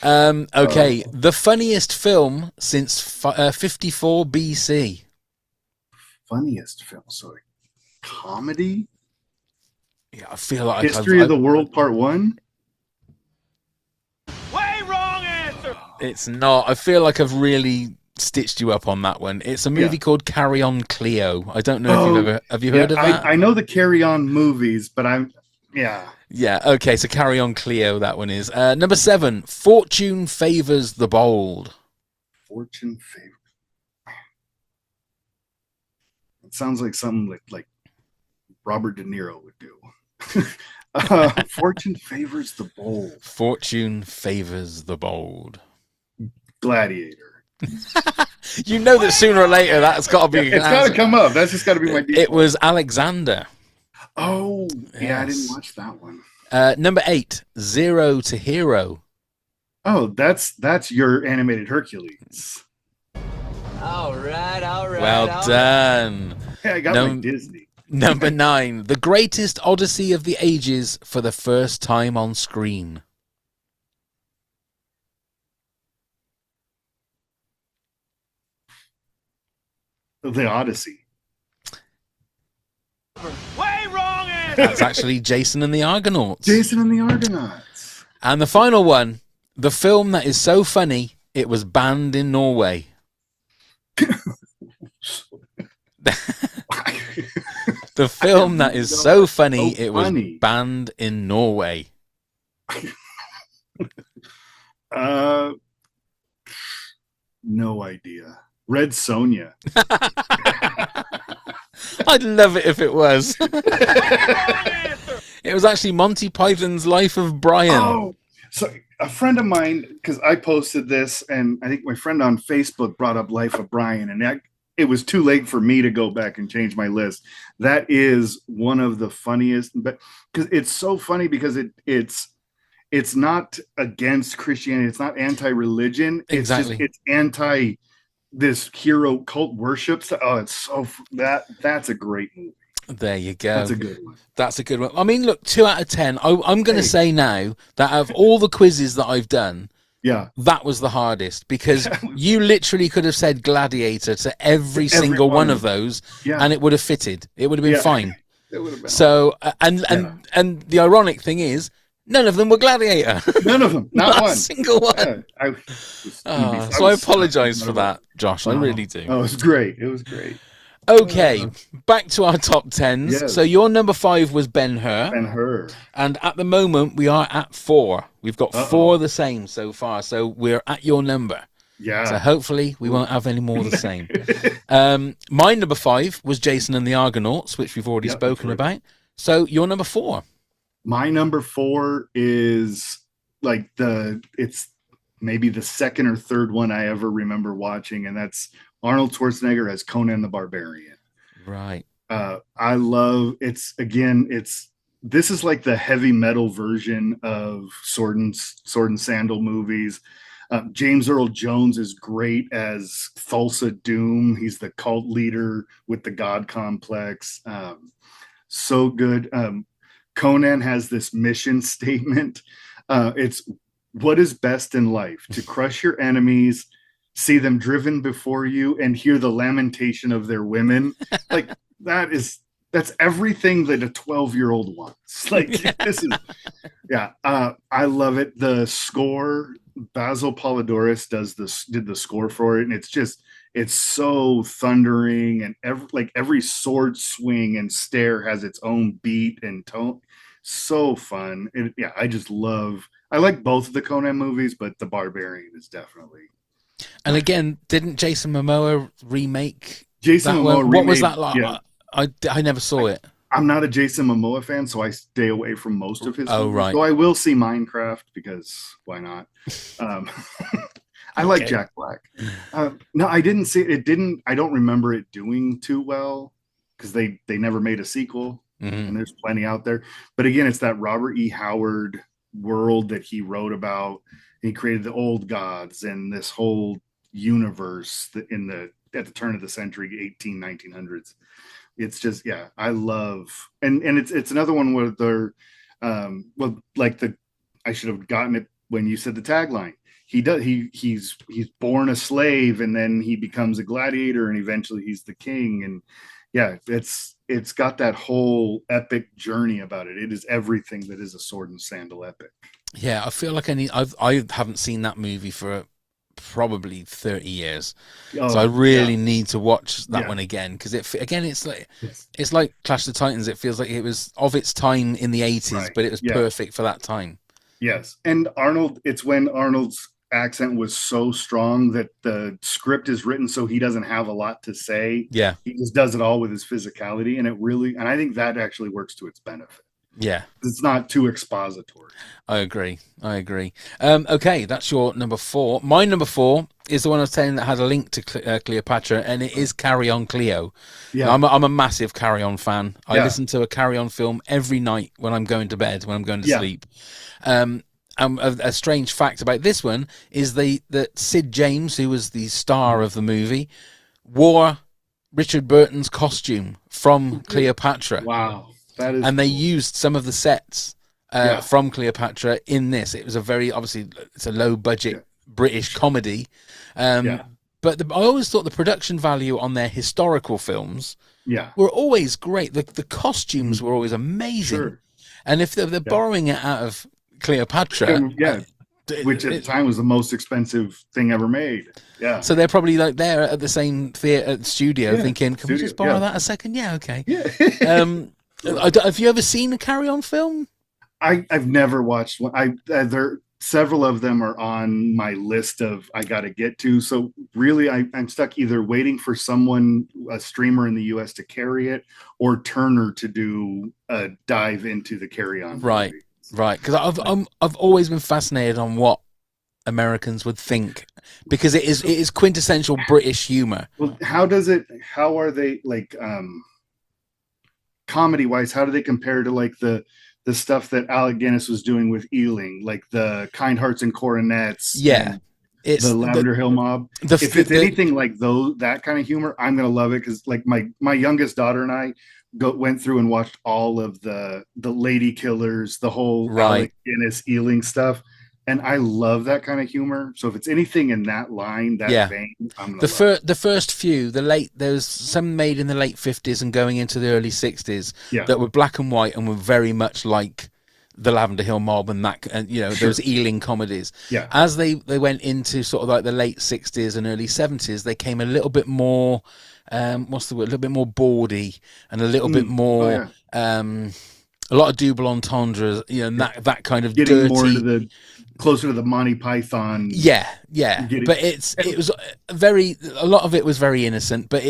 Okay. The funniest film since 54 BC. Funniest film. Sorry. Comedy? Yeah, I feel like History of the World Part 1? Way wrong answer. It's not. I feel like I've really stitched you up on that one. It's a movie called Carry On Cleo. I don't know if have you heard of that? I know the Carry On movies, but Yeah, okay, so Carry On Cleo, that one is. Number 7, Fortune Favors the Bold. Fortune Favors. It sounds like something like Robert De Niro would do. Fortune Favors the Bold. Fortune Favors the Bold. Gladiator. You know that sooner or later that's got to be. It's got to come up. That's just got to be my default. It was Alexander. Oh, yeah, yes. I didn't watch that one. Number 8, Zero to Hero. Oh, that's your animated Hercules. All right. Well done. Hey, I got my Disney. Number 9, The Greatest Odyssey of the Ages for the first time on screen. The Odyssey. Way wrong answer. That's actually Jason and the Argonauts. Jason and the Argonauts. And the final one, the film that is so funny, it was banned in Norway. The film that is so funny, it was banned in Norway. No idea. Red Sonja. I'd love it if it was. It was actually Monty Python's Life of Brian. Oh, so a friend of mine, because I posted this, and I think my friend on Facebook brought up Life of Brian, and it was too late for me to go back and change my list. That is one of the funniest, but because it's so funny because it's not against Christianity, it's not anti-religion, exactly. It's anti this hero cult worship stuff. Oh, it's so that's a great movie. There you go. That's a good one. That's a good one. I mean, look, 2 out of 10. I'm going to say now that out of all the quizzes that I've done, that was the hardest, because you literally could have said Gladiator to every single one of those, and it would have fitted. It would have been fine. It would have been. So, and the ironic thing is, none of them were Gladiator. None of them. Not one. A single one. So I apologize for that, Josh. I really do. Oh, it was great. It was great. Okay, back to our top 10s. Yes. So your number 5 was Ben-Hur. Ben-Hur. And at the moment, we are at 4. We've got 4 the same so far. So we're at your number. Yeah. So hopefully we won't have any more the same. My number 5 was Jason and the Argonauts, which we've already spoken about. So your number 4. My number 4 is like it's maybe the second or third one I ever remember watching, and that's Arnold Schwarzenegger as Conan the Barbarian. Right. I love this is like the heavy metal version of Sword and Sandal movies. James Earl Jones is great as Thulsa Doom. He's the cult leader with the God complex. So good. Conan has this mission statement. It's what is best in life: to crush your enemies, see them driven before you, and hear the lamentation of their women. Like, that's everything that a 12-year-old wants. Like this is, yeah. I love it. The score, Basil Polidoris did the score for it, and it's so thundering, and every sword swing and stare has its own beat and tone. So fun. Yeah, I like both of the Conan movies, but The Barbarian is definitely. And again, didn't Jason Momoa remake Jason that Momoa one? What was remade- that like? yeah. I never saw it. I'm not a Jason Momoa fan, so I stay away from most of his movies. Right. So I will see Minecraft because why not? I like Jack Black. No, I didn't see it. I don't remember it doing too well because they never made a sequel, and there's plenty out there. But again, it's that Robert E. Howard world that he wrote about. He created the old gods and this whole universe at the turn of the century, 1900s. It's just, yeah, I love, and it's another one where they're, I should have gotten it when you said the tagline. He's born a slave, and then he becomes a gladiator, and eventually he's the king. And yeah, it's got that whole epic journey about it. It is everything that is a Sword and Sandal epic. Yeah, I feel like I haven't seen that movie for probably 30 years, so I really need to watch that one again, because it's like Clash of the Titans. It feels like it was of its time in the 80s, but it was perfect for that time. Yes, and it's when Arnold's accent was so strong that the script is written so he doesn't have a lot to say. Yeah, he just does it all with his physicality, and I think that actually works to its benefit. Yeah, it's not too expository. I agree. Okay, that's your number 4. My number 4 is the one I was saying that had a link to Cleopatra, and it is Carry On Cleo. Yeah, I'm a massive Carry On fan. I listen to a Carry On film every night when I'm going to bed, when I'm going to sleep. A strange fact about this one is that Sid James, who was the star of the movie, wore Richard Burton's costume from Cleopatra. Wow. And they used some of the sets from Cleopatra in this. It was it's a low budget British comedy. But I always thought the production value on their historical films were always great. The costumes were always amazing. Sure. And if they're borrowing it out of Cleopatra, which at the time was the most expensive thing ever made. Yeah. So they're probably like there at the same studio thinking, can we just borrow that a second? Yeah, okay. Yeah. Have you ever seen a Carry On film? I've never watched one. Several of them are on my list of I got to get to. So really, I'm stuck either waiting for a streamer in the US to carry it, or Turner to do a dive into the Carry On. Right. Because I've always been fascinated on what Americans would think, because it is quintessential British humor. Well, how are they like comedy wise? How do they compare to like the stuff that Alec Guinness was doing with Ealing, like the Kind Hearts and Coronets? Yeah, it's the Lavender Hill Mob. If it's anything like that kind of humor, I'm gonna love it, because like my youngest daughter and I went through and watched all of the Lady Killers, the whole Alec Guinness Ealing stuff, and I love that kind of humor. So if it's anything in that line, that vein, I'm gonna the first few, there was some made in the late 50s and going into the early 60s that were black and white and were very much like the Lavender Hill Mob and those Ealing comedies. Yeah. As they went into sort of like the late 60s and early 70s, they came a little bit more what's the word? A little bit more bawdy and a little bit more a lot of double entendres, and that kind of getting dirty, more into closer to the Monty Python. Yeah. But it was a lot of it was very innocent, but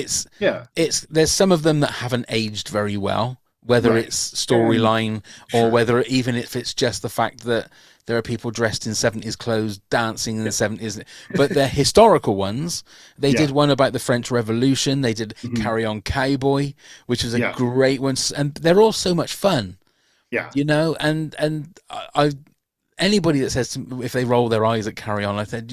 there's some of them that haven't aged very well, whether it's storyline or whether even if it's just the fact that there are people dressed in 70s clothes dancing in the 70s. But they're historical ones. They did one about the French Revolution. They did Carry On Cowboy, which was a great one. And they're all so much fun. Yeah. And anybody that says if they roll their eyes at Carry On, I said,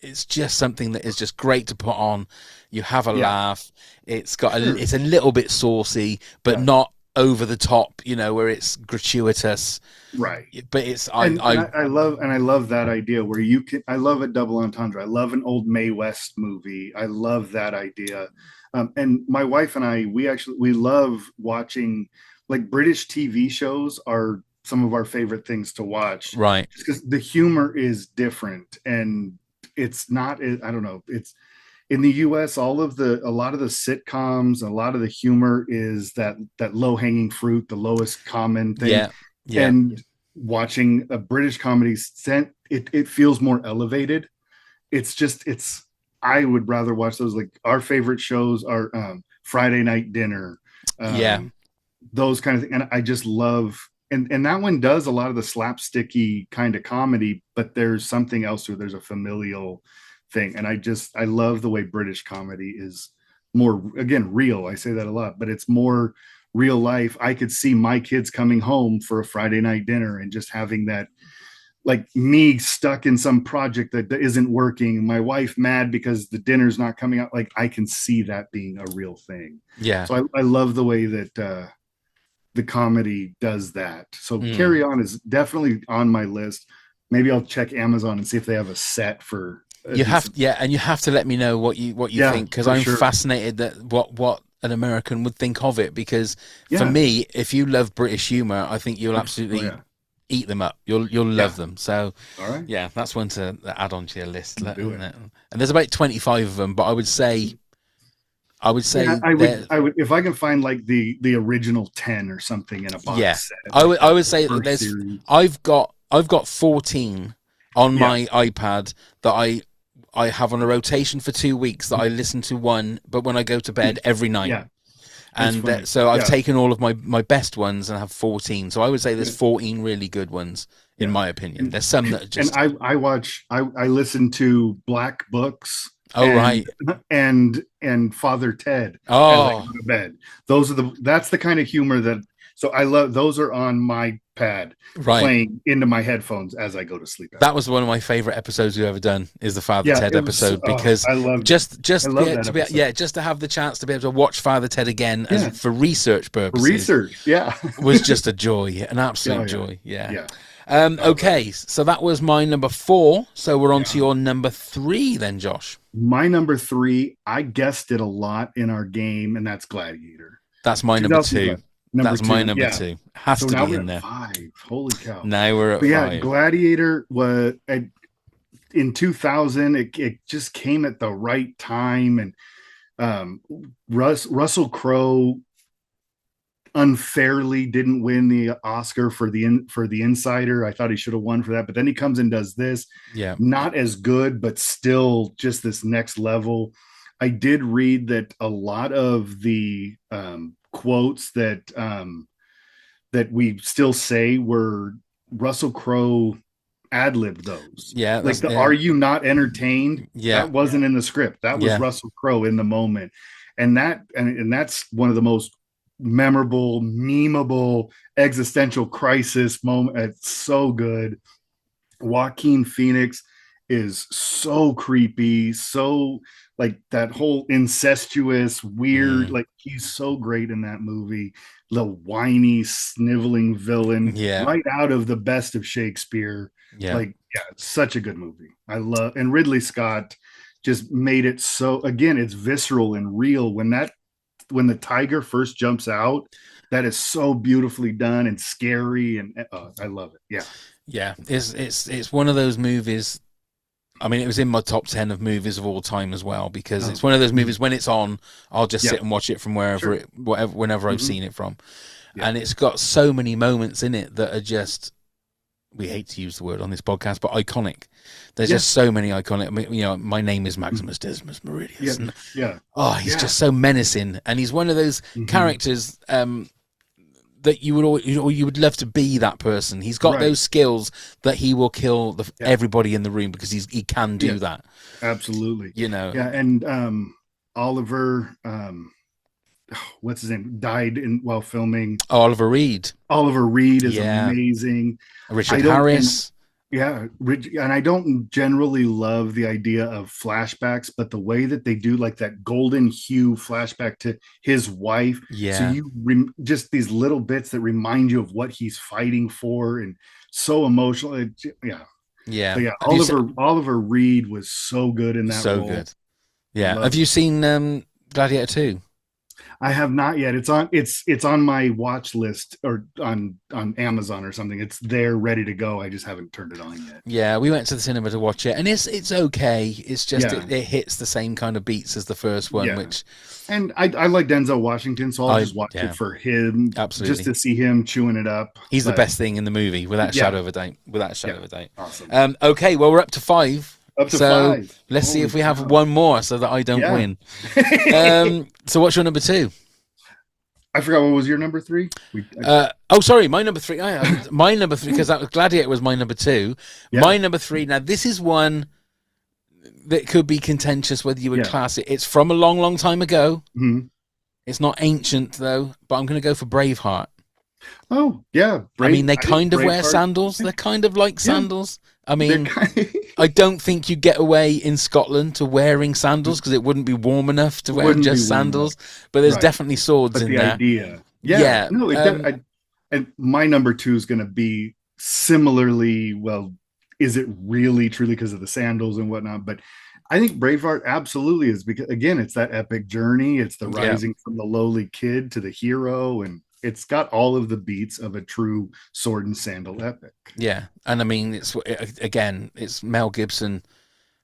it's just something that is just great to put on. You have a laugh. It's got it's a little bit saucy, but not over the top, where it's gratuitous. Right. But it's I love that idea where I love a double entendre. I love an old Mae West movie. I love that idea. And my wife and I, we love watching, like, British TV shows are some of our favorite things to watch. Right. Because the humor is different, and it's not, I don't know, it's in the US, a lot of the sitcoms, a lot of the humor is that low hanging fruit, the lowest common thing. Yeah. Yeah. And watching a British comedy, it feels more elevated. I would rather watch those. Like, our favorite shows are Friday Night Dinner. Those kind of things. And I just love, and that one does a lot of the slapsticky kind of comedy, but there's something else to it. There's a familial thing. And I love the way British comedy is more, again, real. I say that a lot, but it's more real life. I could see my kids coming home for a Friday night dinner and just having that, like, me stuck in some project that isn't working, my wife mad because the dinner's not coming out. Like, I can see that being a real thing. Yeah. So I love the way that the comedy does that. So Carry On is definitely on my list. Maybe I'll check Amazon and see if they have a set for. And you have to let me know what you think, because I'm fascinated that what an American would think of it. Because for me, if you love British humor, I think you'll absolutely eat them up. You'll love them. So all right, that's one to add onto your list. And there's about 25 of them, but I would say I would if I can find, like, the original 10 or something in a box set. I would say that there's series. I've got 14 on my iPad that I have on a rotation for 2 weeks that I listen to one, but when I go to bed every night. Yeah. And so I've taken all of my best ones and have 14. So I would say there's 14 really good ones, in my opinion. There's some that are just... And I listen to Black Books. Oh, right. And Father Ted. Oh. As I go to bed. That's the kind of humor that... So I love... Those are on my pad, playing into my headphones as I go to sleep. That was one of my favorite episodes we've ever done, is the Father Ted episode, because I love just to have the chance to be able to watch Father Ted again for research purposes. Was just a joy, an absolute joy. Okay, so that was my number 4. So we're on to your number 3 then, Josh. My number 3, I guessed it a lot in our game, and that's Gladiator. That's my number 2. That's my number 2. Has to be in there. 5. Holy cow! Now we're at 5. Gladiator was in 2000. It just came at the right time, and Russell Crowe unfairly didn't win the Oscar for the Insider. I thought he should have won for that, but then he comes and does this. Not as good, but still just this next level. I did read that a lot of the quotes that we still say were Russell Crowe ad-libbed those. Like "Are you not entertained?" That wasn't in the script. That was Russell Crowe in the moment, and that's one of the most memorable, memeable existential crisis moment. It's so good. Joaquin Phoenix is so creepy, so, like, that whole incestuous, weird, like, he's so great in that movie. The whiny, sniveling villain, right out of the best of Shakespeare. It's such a good movie. I love, and Ridley Scott just made it so, again, it's visceral and real. When the tiger first jumps out, that is so beautifully done and scary, and I love it. It's one of those movies. I mean, it was in my top 10 of movies of all time as well, because it's one of those movies, when it's on, I'll just sit and watch it from whenever I've seen it from. And it's got so many moments in it that are just, we hate to use the word on this podcast, but iconic. There's just so many iconic, My Name is Maximus Decimus Meridius. He's just so menacing. And he's one of those characters that you would love to be that person. He's got those skills that he will kill everybody in the room, because he can do that. Absolutely. And Oliver, what's his name, died while filming. Oliver Reed. Oliver Reed is amazing. Richard Harris. Yeah, and I don't generally love the idea of flashbacks, but the way that they do, like that golden hue flashback to his wife, so Yeah. you just these little bits that remind you of what he's fighting for, and so emotional. Yeah, Yeah. but yeah, Have you Oliver Reed was so good in that so role. good. Yeah. Have Loved you it. seen Gladiator 2? I have not yet. It's on my watch list or on Amazon or something. It's there ready to go. I just haven't turned it on yet. Yeah, we went to the cinema to watch it, and it's okay. It's just Yeah. it hits the same kind of beats as the first one, Yeah. which And I like Denzel Washington, so I'll just watch yeah. it for him, Absolutely. just to see him chewing it up. He's the But best thing in the movie, without a Yeah. shadow of a doubt. Without a shadow of a doubt. Awesome. Okay, well, we're up to 5. Up to so 5. Let's see Holy if we have cow. one more so that I don't Yeah. win. So what's your number 2? I forgot, what was your number 3? Sorry, my number 3. My number 3, because that was Gladiator was my number 2. Yeah. My number 3. Now, this is one that could be contentious whether you would class it. It's from a long, long time ago. Mhm. It's not ancient though, but I'm going to go for Braveheart. Oh yeah, I mean, they kind of wear Braveheart- sandals. They're kind of like Yeah. sandals. I mean, I don't think you get away in Scotland to wearing sandals because it wouldn't be warm enough to wear Wouldn't be just warm sandals. But there's Right. definitely swords But in the there. idea, Yeah, no, and my number 2 is going to be similarly. Well, is it really truly because of the sandals and whatnot? But I think Braveheart absolutely is, because again, it's that epic journey. It's the Yeah. rising from the lowly kid to the hero, and it's got all of the beats of a true sword and sandal epic. Yeah, and I mean, it's Mel Gibson,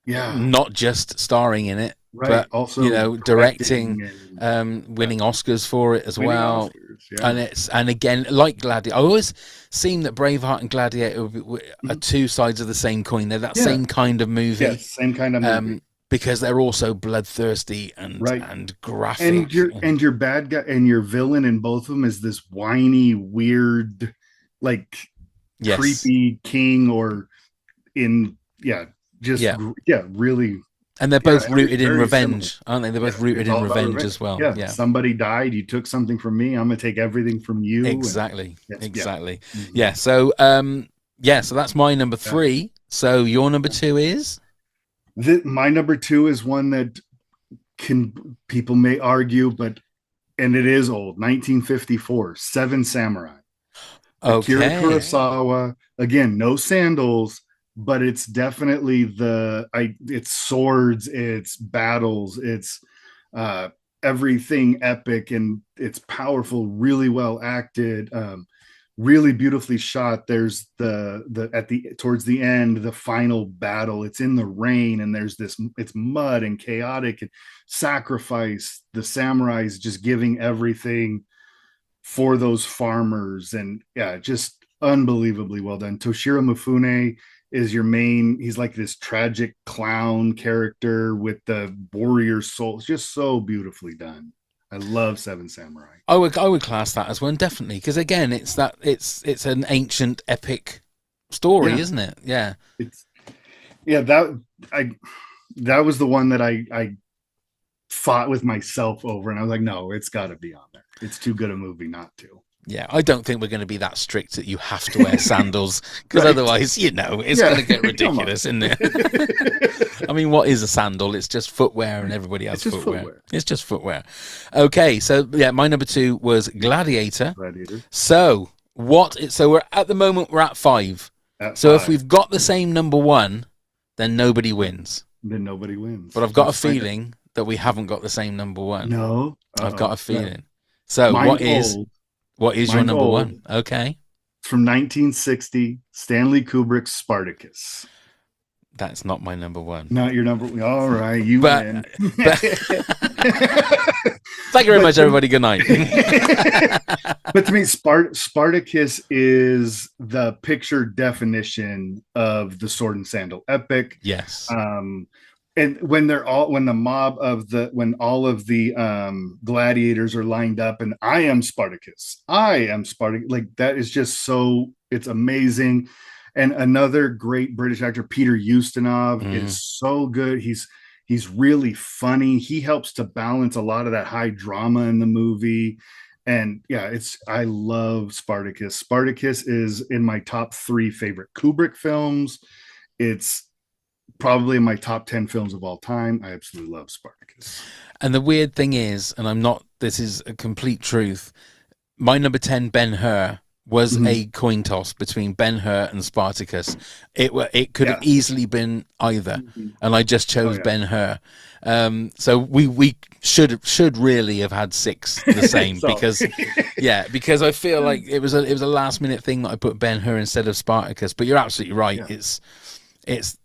Yeah, not just starring in it, right. but Also, directing, and winning Oscars for it as winning well. Oscars, yeah. And again, like Gladiator, I always seem that Braveheart and Gladiator are two sides of the same coin. They're that Yeah. same kind of movie. Yes, same kind of movie. Because they're also bloodthirsty and Right. and graphic. And your bad guy and your villain in both of them is this whiny, weird, like Yes. creepy king, or really. And they're both very- rooted in very revenge, similar. aren't they? They're both Yeah, rooted it's in all about revenge as well. Yeah. Somebody died, you took something from me, I'm gonna take everything from you. Exactly. And- Exactly. Mhm. Yeah. So so that's my number 3. So your number 2 is? My number 2 is one that people may argue, and it is old. 1954, Seven Samurai. Akira Okay. Kurosawa. Again, no sandals, but it's definitely it's swords, it's battles, it's everything epic, and it's powerful, really well acted, really beautifully shot. There's towards the end, the final battle, it's in the rain, and it's mud and chaotic and sacrifice. The samurais just giving everything for those farmers, and just unbelievably well done. Toshiro Mifune is your main. He's like this tragic clown character with the warrior soul. It's just so beautifully done. I love Seven Samurai. I would class that as one, definitely, because again, it's an ancient epic story, Yeah. isn't it? Yeah. That was the one that I fought with myself over, and I was like, no, it's got to be on there. It's too good a movie not to. Yeah, I don't think we're going to be that strict that you have to wear sandals, because Right. otherwise, it's Yeah. going to get Come on. ridiculous, isn't it? I mean, what is a sandal? It's just footwear, and everybody has It's just footwear. footwear. It's just footwear. Okay, so my number 2 was Gladiator. So we're at the moment we're at 5. So if 5. we've got the same number 1, then nobody wins. Then nobody wins. But I've got a Let's find feeling that we haven't got the same number 1. No, I've got a feeling. No. So Mine's what is your Mine's number old. 1? Okay. It's from 1960, Stanley Kubrick's Spartacus. That's not my number 1. Not your number. All right, you But- win. Thank you very much, everybody. Good night. But to me, Spartacus is the picture definition of the sword and sandal epic. Yes. And when all of the gladiators are lined up, and I am Spartacus, like that is just it's amazing. And another great British actor, Peter Ustinov, is so good. He's really funny. He helps to balance a lot of that high drama in the movie. And yeah, I love Spartacus. Spartacus is in my top 3 favorite Kubrick films. It's probably in my top 10 films of all time. I absolutely love Spartacus. And the weird thing is, and this is a complete truth, my number 10, Ben-Hur, was a coin toss between Ben-Hur and Spartacus. It could have easily been either, and I just chose Ben-Hur. So we should really have had 6 the same because I feel like it was a last minute thing that I put Ben-Hur instead of Spartacus. But you're absolutely right. Yeah. It's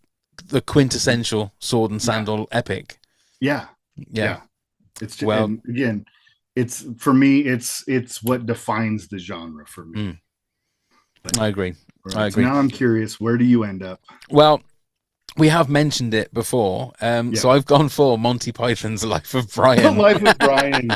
the quintessential sword and sandal epic. Yeah. It's just, and again, it's for me. It's what defines the genre for me. I agree. So now I'm curious. Where do you end up? Well, we have mentioned it before, so I've gone for Monty Python's Life of Brian. Life of Brian,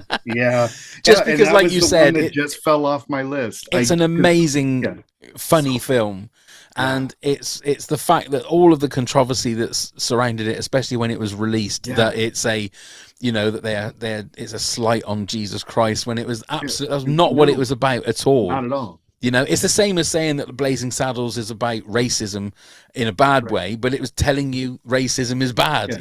just because, like you said, it just fell off my list. It's an amazing, funny film, and it's the fact that all of the controversy that's surrounded it, especially when it was released, that it's a, that it's a slight on Jesus Christ, when it was absolutely that was not what it was about at all. Not at all. It's the same as saying that Blazing Saddles is about racism in a bad way, but it was telling you racism is bad.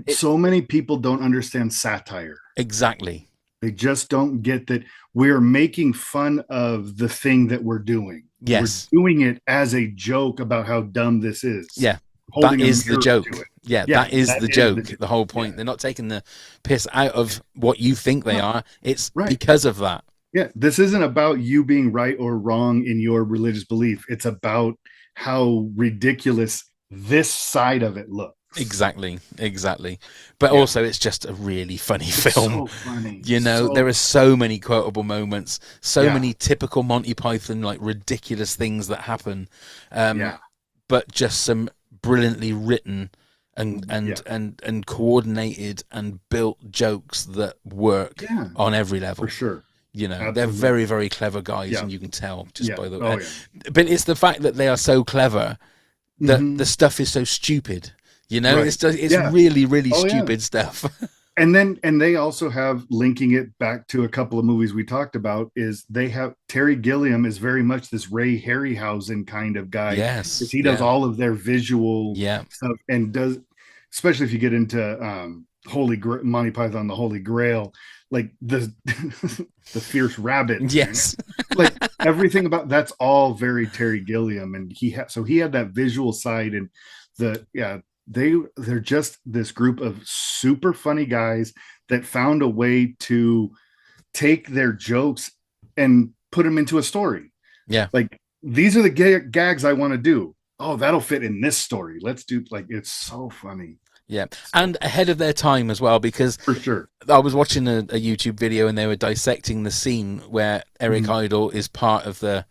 So many people don't understand satire. Exactly. They just don't get that we're making fun of the thing that we're doing. Yes. We're doing it as a joke about how dumb this is. Yeah. That is the joke. Yeah, that is the joke. The whole point. They're not taking the piss out of what you think they are. It's because of that. Yeah, this isn't about you being right or wrong in your religious belief. It's about how ridiculous this side of it looks. Exactly. But also, it's just a really funny film. So funny. There are so many quotable moments, so many typical Monty Python, like ridiculous things that happen. But just some brilliantly written and coordinated and built jokes that work on every level. For sure. They're very, very clever guys, and you can tell just by the way. But it's the fact that they are so clever that the stuff is so stupid. It's really, really stupid stuff. And they also have, linking it back to a couple of movies we talked about, is they have Terry Gilliam is very much this Ray Harryhausen kind of guy. Yes, because he does all of their visual stuff, and does, especially if you get into Monty Python, the Holy Grail, like the the fierce rabbit. Yes, like everything about that's all very Terry Gilliam, and he had that visual side, and they're just this group of super funny guys that found a way to take their jokes and put them into a story. Yeah, like these are the gags I want to do. Oh, that'll fit in this story. Let's do, like, it's so funny. Yeah, and ahead of their time as well, because for sure, I was watching a YouTube video and they were dissecting the scene where Eric Idle is part of the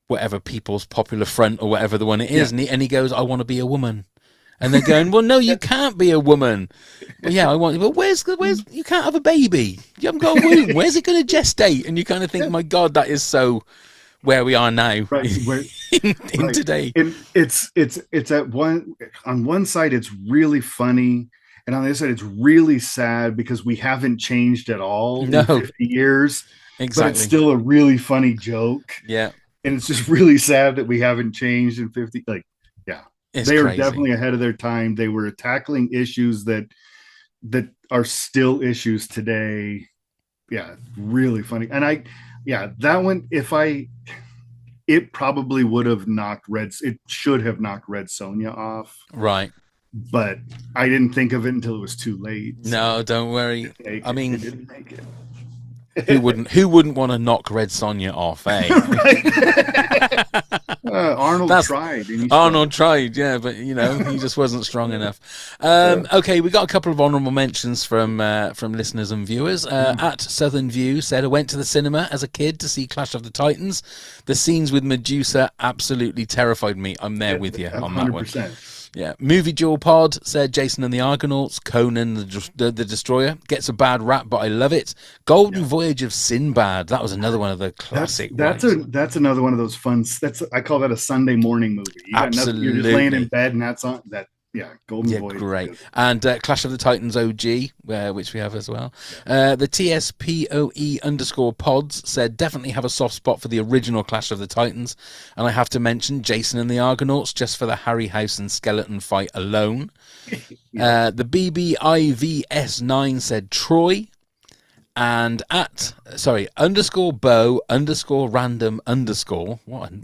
whatever People's Popular Front or whatever the one it is, and he goes, "I want to be a woman," and they're going, "Well, no, you can't be a woman." Well, yeah, I want, but where's you can't have a baby. You haven't got a womb. Where's it going to gestate? And you kind of think, my God, that is so where we are now, right? in today. And it's at on one side it's really funny, and on the other side it's really sad because we haven't changed at all in 50 years. Exactly. But it's still a really funny joke. Yeah. And it's just really sad that we haven't changed in 50. Like, yeah, they are definitely ahead of their time. They were tackling issues that are still issues today. Yeah, really funny. And that one, it probably would have knocked it should have knocked Red Sonja off. Right. But I didn't think of it until it was too late. No, don't worry. I mean, it didn't make it. Who wouldn't want to knock Red Sonja off, eh? Arnold tried. Arnold tried, yeah, but he just wasn't strong enough. Okay, we got a couple of honourable mentions from listeners and viewers. At Southern View said, I went to the cinema as a kid to see Clash of the Titans. The scenes with Medusa absolutely terrified me. I'm there with you on that 100%. One. Yeah, Movie Dual Pod said Jason and the Argonauts, Conan the Destroyer gets a bad rap, but I love it. Golden Voyage of Sinbad, that was another one of the classic. That's another one of those fun. I call that a Sunday morning movie. Absolutely, you're just laying in bed and that's on that. Golden Void. Great. And Clash of the Titans OG, which we have as well. The TSPOE_pods said definitely have a soft spot for the original Clash of the Titans. And I have to mention Jason and the Argonauts just for the Harryhausen skeleton fight alone. The BBIVS9 said Troy. And _bow_random_.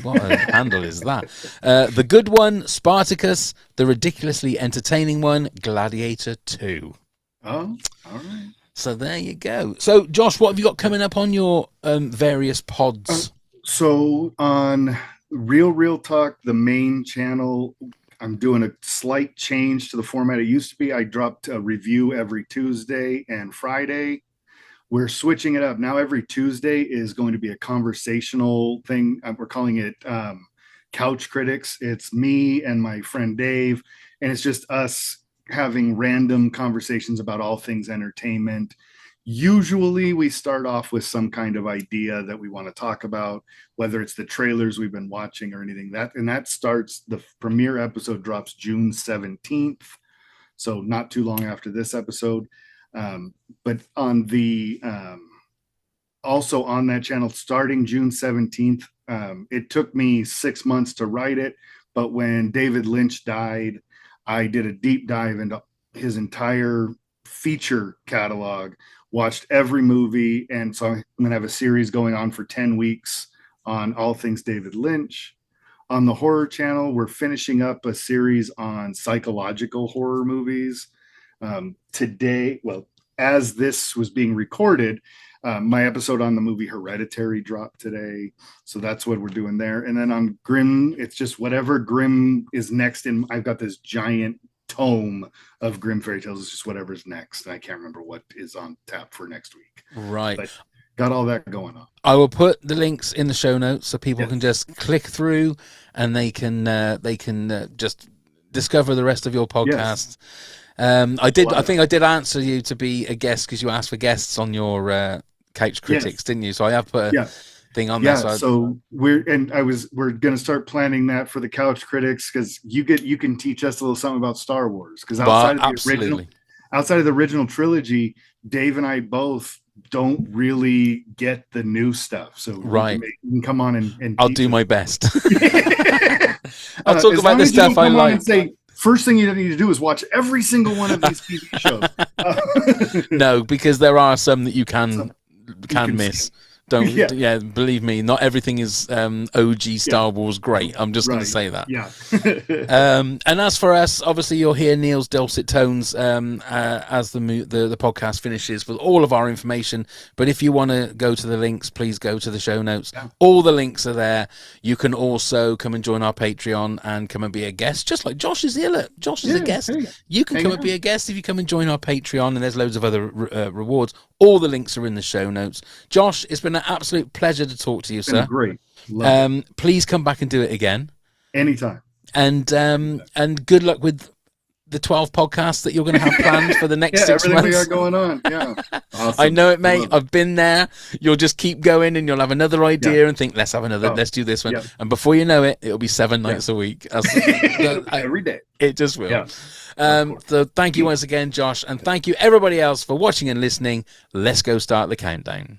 What a handle is that? The good one, Spartacus. The ridiculously entertaining one, Gladiator 2. Oh, all right. So there you go. So, Josh, what have you got coming up on your various pods? So on Real Talk, the main channel, I'm doing a slight change to the format it used to be. I dropped a review every Tuesday and Friday. We're switching it up. Now every Tuesday is going to be a conversational thing. We're calling it Couch Critics. It's me and my friend Dave, and it's just us having random conversations about all things entertainment. Usually we start off with some kind of idea that we want to talk about, whether it's the trailers we've been watching or anything. That starts, the premiere episode drops June 17th. So not too long after this episode. But on the also on that channel starting June 17th, it took me 6 months to write it, but when David Lynch died, I did a deep dive into his entire feature catalog, watched every movie, and so I'm gonna have a series going on for 10 weeks on all things David Lynch. On the horror channel, we're finishing up a series on psychological horror movies. Today, well, as this was being recorded, my episode on the movie Hereditary dropped today. So that's what we're doing there. And then on Grimm, it's just whatever Grimm is next. And I've got this giant tome of Grimm fairy tales. It's just whatever's next. And I can't remember what is on tap for next week. Right. But got all that going on. I will put the links in the show notes so people can just click through and they can just discover the rest of your podcast. Yes. I think I did answer you to be a guest because you asked for guests on your Couch Critics, didn't you? So I have put a thing on there. So we're going to start planning that for the Couch Critics because you can teach us a little something about Star Wars because outside of the original trilogy, Dave and I both don't really get the new stuff. So you can come on and I'll do my best. I'll talk about the stuff I like. And say, first thing you need to do is watch every single one of these TV shows. No, because there are some that you can miss. Believe me, not everything is OG Star Wars great. I'm just going to say that. And as for us, obviously you'll hear Neil's dulcet tones as the podcast finishes with all of our information. But if you want to go to the links, please go to the show notes. All the links are there. You can also come and join our Patreon and come and be a guest, just like Josh is here. Look, Josh is a guest. You can come and be a guest if you come and join our Patreon, and there's loads of other rewards. All the links are in the show notes. Josh, it's been an absolute pleasure to talk to you, sir. Great. Please come back and do it again. Anytime. And good luck with the 12 podcasts that you're going to have planned for the next 6 months. We are going on. Yeah. Awesome. I know it, mate. I've been there. You'll just keep going and you'll have another idea and think, let's have another, let's do this one. Yeah. And before you know it, it'll be 7 nights a week. Every day. It just will. Yeah. So thank you once again, Josh, and thank you everybody else for watching and listening. Let's go start the countdown.